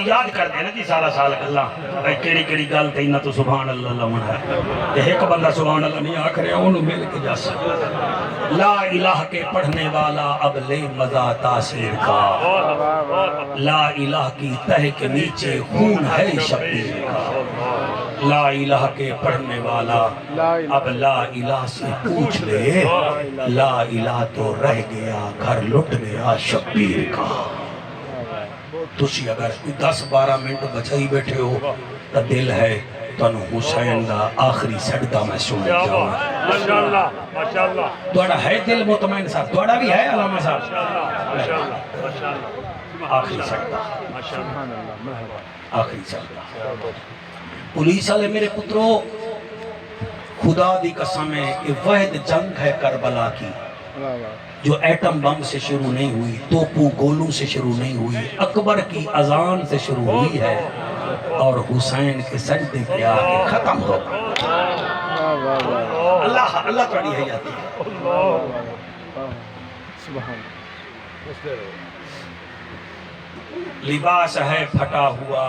Speaker 1: یاد کرتے ہیں جی سارا سال گلا کیڑی کیڑی گل تے انہاں تو سبحان اللہ لمنا ہے. ایک بندہ سبحان اللہ نہیں آکھ رہا, انہوں مل کے جا سکتا. لا الہ کے پڑھنے والا اب لے مزہ تاثیر کا, لا الہ کی تہ کے نیچے خون ہے شبیر کا. لا الہ کے پڑھنے والا اب لا الہ سے پوچھ لے, لا الہ تو رہ گیا گھر لٹ گیا شبیر کا. تسی اگر کوئی 10-12 منٹ بچائی بیٹھے ہو تو دل ہے تنو حسین دا آخری سجدہ میں سن جاؤں.
Speaker 4: ماشاءاللہ ماشاءاللہ.
Speaker 1: دوڑا ہے دل مطمئن صاحب, دوڑا بھی ہے علامہ صاحب. آخری سجدہ, آخری سجدہ. پولیس والے میرے پترو خدا دی قسم ہے کہ وحد جنگ ہے کربلا کی, جو ایٹم بم سے شروع نہیں ہوئی, توپوں گولوں سے شروع نہیں ہوئی, اکبر کی اذان سے شروع ہوئی ہے اور حسین کے سجدے کے آگے ختم ہو. اللہ اللہ تعالی ہے جاتی ہے. لباس ہے پھٹا ہوا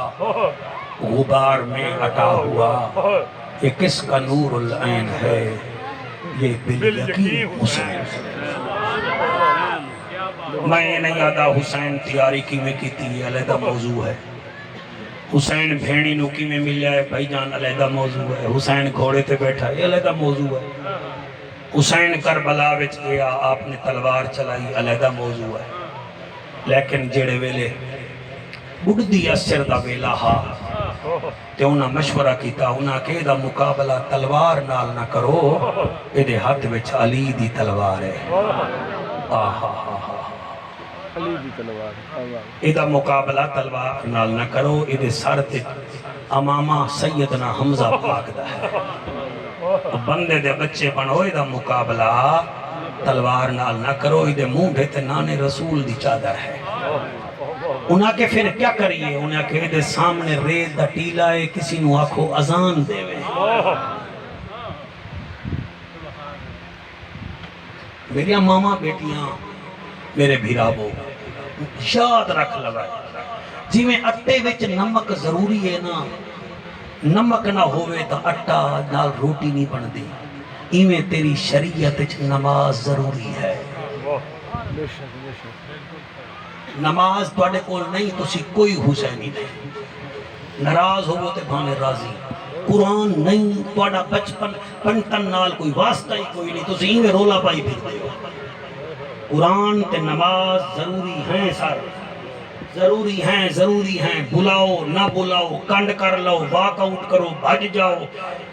Speaker 1: غبار میں اٹا ہوا, یہ کس کا نور العین ہے, یہ بالیقین حسین. میں یہ نہیں آدھا حسین تیاری کی میں کی تھی, علیحدہ موضوع ہے. حسین بھینی نوکی میں مل جائے بھائی جان علیحدہ موضوع ہے. حسین گھوڑے تے بیٹھا یہ علیحدہ موضوع ہے. حسین کربلا وچ گیا آپ نے تلوار چلائی علیحدہ موضوع ہے. لیکن جڑے ویلے بڑھدی اثر دا ویلا ہا تے انہاں مشورہ کیتا, انہاں کہ دا مقابلہ تلوار نال نہ کرو, ایدے ہاتھ وچ علی دی تلوار ہے. ایدہ مقابلہ تلوار نال نہ کرو, ایدے سر تے امامہ سیدنا حمزہ پاک دا ہے. بندے دے بچے بنو, ایدہ مقابلہ تلوار نال نہ کرو, ایدے مونڈے تے نانے رسول دی چادر ہے. انہاں کے پھر کیا کریے, انہاں کے دے سامنے ریت دا ٹیلا ہے, کسی نو آکھو اذان دے وے. میری ماما بیٹیاں میرے بھیرابو یاد رکھ لگائے, جی میں اٹے وچ نمک ضروری ہے نا, نمک نہ ہوئے تو اٹا نال روٹی نہیں بن دی, ایویں تیری شریعت وچ نماز ضروری ہے. نماز توڑے کول نہیں تسی کوئی حسینی نہیں, ناراض ہو تے بھانے راضی. قرآن نہیں توڑا بچپن پنٹن نال کوئی واسطہ ہی کوئی نہیں, تسی ہی میں رولا پائی پھر دے ہو. قرآن تے نماز ضروری ہیں سر, ضروری ہیں. بلاؤ نہ بلاؤ, کنڈ کر لو, واک آؤٹ کرو, بھج جاؤ,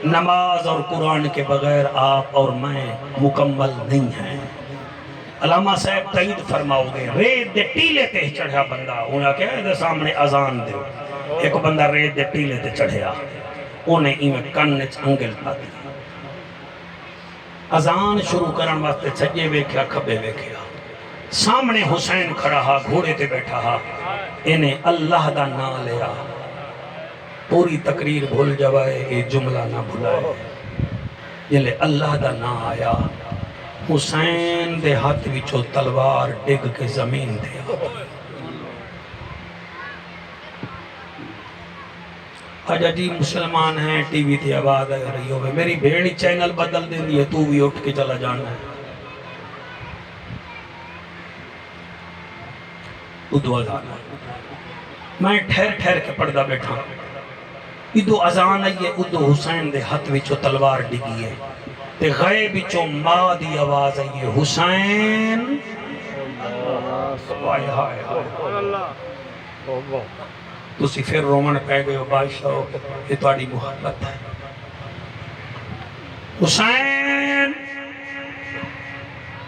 Speaker 1: نماز اور قرآن کے بغیر آپ اور میں مکمل نہیں ہیں. علامہ صاحب تائید فرماؤ گے ریت دے ٹیلے تے چڑھا بندہ انہاں کہا ہے سامنے اذان دیو ایک بندہ ریت دے ٹیلے تے چڑھیا انہیں ایویں کنچ انگل پا دی اذان شروع کرن واسطے سجے ویکھیا کھبے ویکھیا سامنے حسین کھڑا ہا گھوڑے تے بیٹھا ہا انہیں اللہ دا نام لیا پوری تقریر بھول جوائے یہ جملہ نہ بھلائے جلے اللہ دا نام آیا حسین دے ہاتھ وچوں تلوار ڈگ کے زمین دے آجا جی مسلمان ہیں ٹی وی تھی آواز آ رہی ہوئے میری بھیڑی چینل بدل دے دی ہے تو بھی اٹھ کے چلا جانا ہے ادو اذان میں ٹھہر ٹھہر کے پردہ بیٹھا ادو اذان آئی ہے ادو حسین دے ہاتھ وچوں تلوار ڈگی ہے تے غیب وچوں ماں دی آواز آئی ہے حسین ہائے ہائے ہائے تسی پھر رومن پہ گئے ہو بادشاہ یہ تواڈی محبت ہے حسین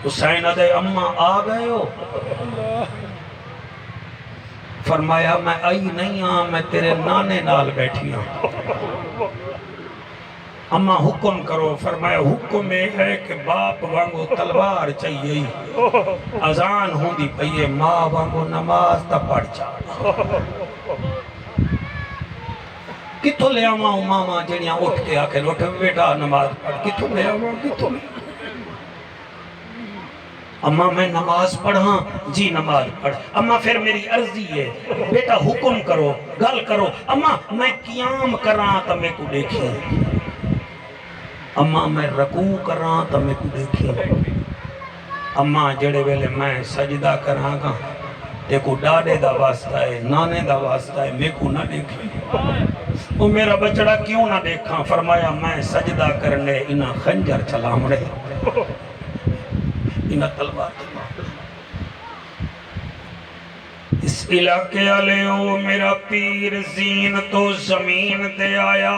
Speaker 1: حسین ادے اماں آ گئے ہو فرمایا میں آئی نہیں ہاں میں تیرے نانے نال بیٹھی ہوں اماں حکم کرو فرمایا حکم یہ ہے کہ باپ وانگو تلوار چاہیے اذان ہوندی پئیے ماں وانگو نماز تا پڑھ چاہا کتھو لے آواں ماما جنیاں اٹھ کے آکے اٹھ بیٹا نماز پڑھ کتھو لے آواں کتھو لے اماں میں نماز پڑھاں جی نماز پڑھ اماں پھر میری عرضی ہے بیٹا حکم کرو گل کرو اماں میں قیام کراں تا میں کو دیکھیں اماں میں رکوع کراں تا میں کو دیکھیں اماں جڑے ویلے میں سجدہ کراں گا تے کو ڈاڑے دا واسطہ ہے نانے دا واسطہ ہے میں کو نہ دیکھیں وہ میرا بچڑا کیوں نہ دیکھاں فرمایا میں سجدہ کرنے انہاں خنجر چلامڑے انہاں تلوار چلامڑے اس علاقے والے او میرا پیر زین تو زمین تے آیا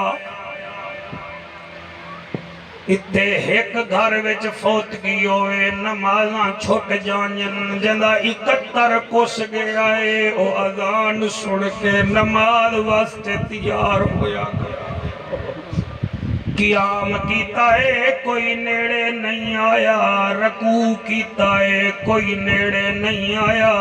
Speaker 1: اتھے ایک گھر وچ فوتگی ہوئے نمازاں چھوٹ جانن جندہ 71 کس گیا ہے او اذان سن کے نماز واسطے تیار ہویا قیام کیتا ہے کوئی نیڑے نہیں آیا رکوع کیتا ہے کوئی نیڑے نہیں آیا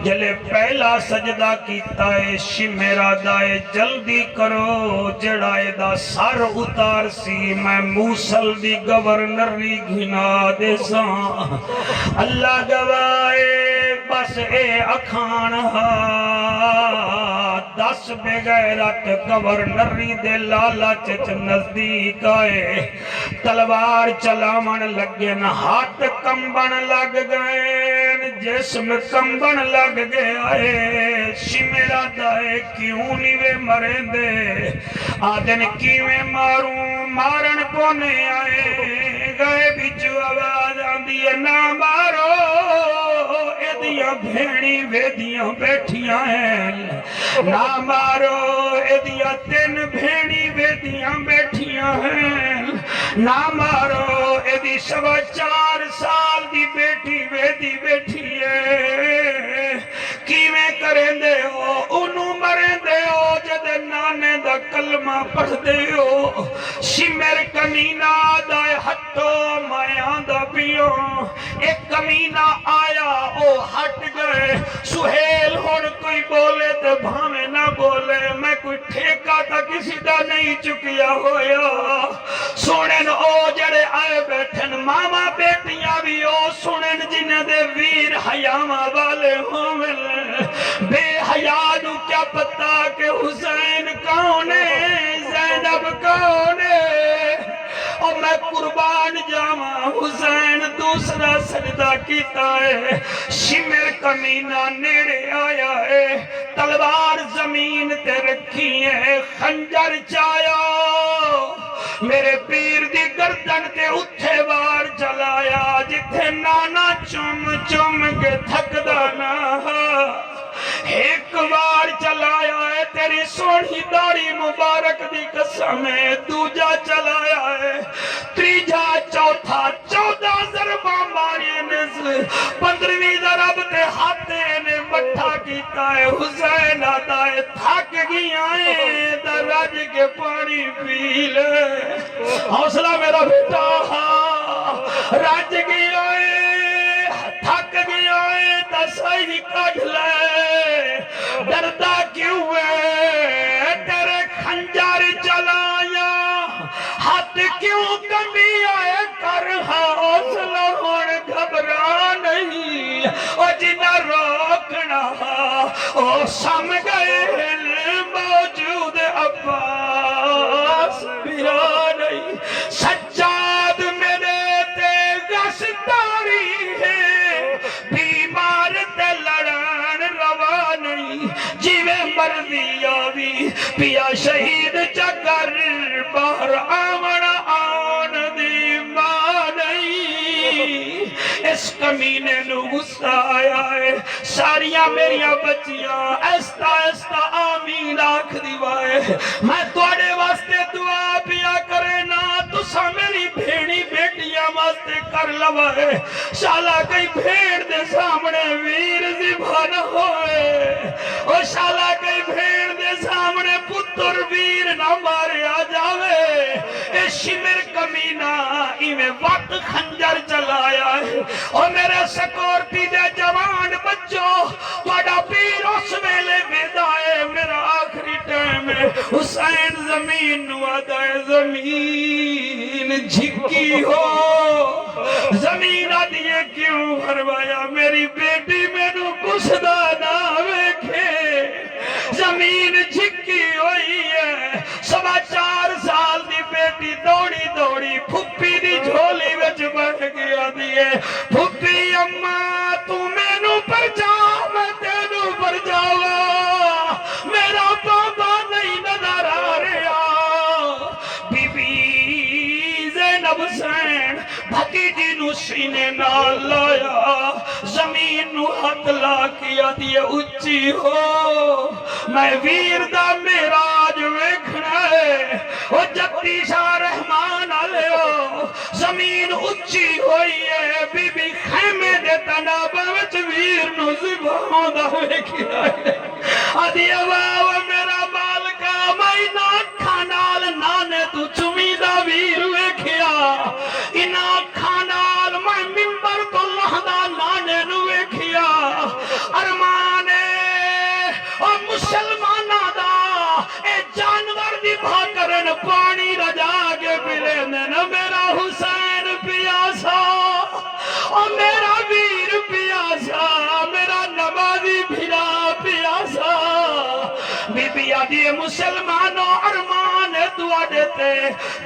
Speaker 1: جلے پہلا سجدہ کیتا ہے شمیرہ دائے جلدی کرو جڑائے دا سر اتار سی میں موسل دی گورنری گھنا دے ساں اللہ گوائے بس اے اکھان دس بغیرت گورنری دے لالا چچ نزدیک آئے تلوار چلامن لگن ہاتھ کمبن لگ گئے جسم کمبن لگ گیا ہے شمیرہ دائے کیوں نیوے مرے دے آدن کیویں ماروں مارن پونے آئے گئے بچو آواز آندی ہے نہ مارو ایدیاں بھیڑی ویدیاں بیٹھیاں ہیں نہ مارو ایدیاں 3 بھیڑی ویدیاں بیٹھیاں ہیں نہ مارو ایدی 4.25 سال دی بیٹی ویدی بیٹھی ہے کیویں کریں دے ہو انہوں مریں دے ہو جد نانے دا کلمہ پڑھ دے ہو شمر کمینہ دائے ہٹو مائیاں دا پیوں ایک کمینہ آیا او ہٹ گئے سہیل ہون کوئی بولے تے بھامے نہ بولے میں کوئی ٹھیکہ تا کسی دا نہیں چکیا ہویا سنن او جڑے آئے بیٹھن ماما بیٹیاں بھی او سنن جنہ دے ویر حیامہ والے ہومل بے حیانو کیا پتا کہ حسین کون ہے زینب کون ہے اور میں قربان جاواں حسین دوسرا سجدہ کیتا ہے شمر کمینہ نیڑے آیا ہے تلوار زمین تے رکھی ہے خنجر چایا میرے پیر دی گردن تے اتھے وار چلایا جتھے نانا چم چم کے تھک دانا ایک بار چلایا ہے تیری سونی داڑی مبارک دی قسم ہے دوجا چلایا ہے تریجا چوتھا 14 ضربہ ماری نس 15ویں ضرب تے ہاتھے نے مٹھا کیتا ہے حسین آتا ہے تھک گیا ہے درج کے پانی پی لے حوصلہ میرا بیٹا رج گیا ہے تھک گیا ہے تا صحیح کٹ لے ڈردا کیوں ہے تیرے خنجر چلایا ہاتھ کیوں کمی آئے کر حوصلہ اور گھبرا نہیں اور جنہ روکنا او سم گئے موجود عباس برا نہیں سجاد میرے تے گشتاری ہے بیمار تے لڑان روا نہیں جیوے مرضی آوی پیا شہید چکر باہر آمن آن دی ماں نہیں اس کمینے نو غصہ آیا ہے ساریاں میریاں بچیاں ایستا ایستا آمین آنکھ دیوائے میں توڑے واسطے دعا پیا کرے نا تو سا میری بھیڑی بیٹیاں واسطے کر لوائے شالا کئی بھیڑ دے سامنے ویر زبان ہوئے اور شالا کئی بھیڑ دے سامنے پتر ویر نہ مارے آ جاوے اے شمر کمینہ ایمیں وقت خنجر چلایا ہے اور میرے سکورٹی دے جوان بچوں توڑا پیر اس ویلے بیدائے میرا آخری ٹائم ہے حسین زمین نوادہ زمین جھکی ہو زمین آدھیے کیوں فرمایا میری بیٹی میں نو کسدہ نہ ویکھے زمین جھکی ہوئی ہے 4.25 سال دی بیٹی دوڑی دوڑی پھپی دی جھولی وچ بڑھ گیا دیئے پھپی اممہ تو میں نو پر جا میں تینو پر جاوا میرا بابا نہیں نظر آ رہا بی بی زینب حسین بھتیجی نو سینے نال لایا زمین نو ہاتھ لا کیا دیئے اچھی ہو میں ویر دا میراج ویکھنا ہے وہ جتی شاہ رحمان آلیو زمین اچھی ہوئی ہے بی بی خیمے دے تنابہ وچ ویر نو زبان دا ویکھیا ہے آدھیا باو میرا مالکہ میں نا کھانال نانے تو چمی دا ویر ویکھیا انا کھانال میں ممبر تو لہدہ نانے نو ویکھیا ارمانے اور مسلمانہ دا اے جانور دی بھاکرن پانی رجا کے پلے نے میرا حسین پیاسا اور میرا ویر پیاسا میرا نمازی بھرا پیاسا بی بی آدھی مسلمانوں ارمان دعا دیتے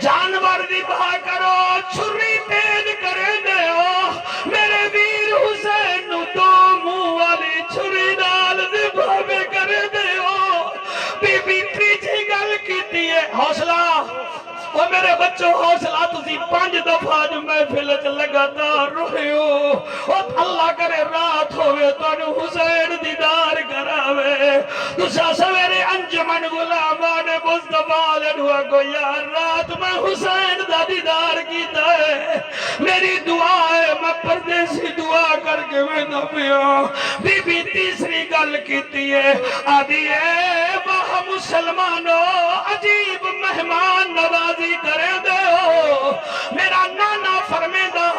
Speaker 1: جانور دی بھاکرو چھری تیز کرے دے ہو میرے ویر حسین نو دو منہ والی چھری ڈال ذبح میں کرے دے ہو بی بی تریجی گل کیتی ہے حوصلہ وہ میرے بچوں حوصلہ تسی 5 دفعہ جو محفلت لگاتار روئے ہو اور اللہ کرے رات ہوئے تو انہوں حسین دیدار کراوے تسا سویرے انجمن غلامان مصطفیٰ لنہا کو یار رات میں حسین دا دیدار کیتا ہے میری دعا ہے میں پردیسی دعا کر کے میں نہ پیا بی بی تیسری گل کیتی ہے آدھی ہے وہ مسلمانوں عجیب مہمان نوازی کرے دے ہو میرا نانا فرمیدہ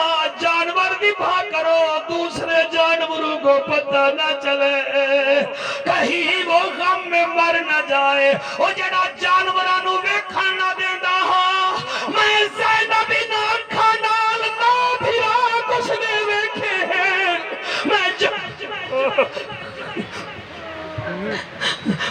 Speaker 1: جانور دی بھا کرو دوسرے جانوروں کو پتہ نہ چلے کہیں وہ غم میں مر نہ جائے وہ جڑا جانورانو ویکھن نہ دیندہ میں زینبی نہ کھانال نہ بھرا کچھ دے ویکھے ہیں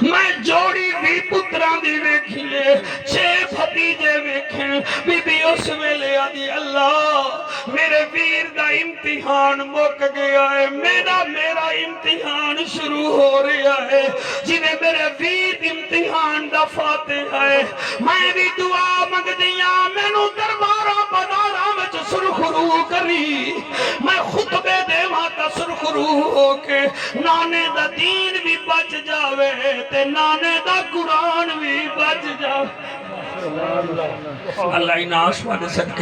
Speaker 1: میں جوڑی بھی پتران دی ویکھیے 6 بھتیجے ویکھیں بی بی اس ویلے آدھی اللہ میرے ویر دا امتحان مک گیا ہے میرا امتحان شروع ہو رہا ہے جنہیں میرے ویر امتحان دا فاتح ہے میں بھی دعا مگ دیا میں نو دربارہ بنارہ میں سرخرو کری میں خطبے دے ماتا سرخرو ہو کے نانے دا دین بھی بچ جاوے تے نانے دا قرآن بھی بچ جاوے اللہ انعاش والے صدقے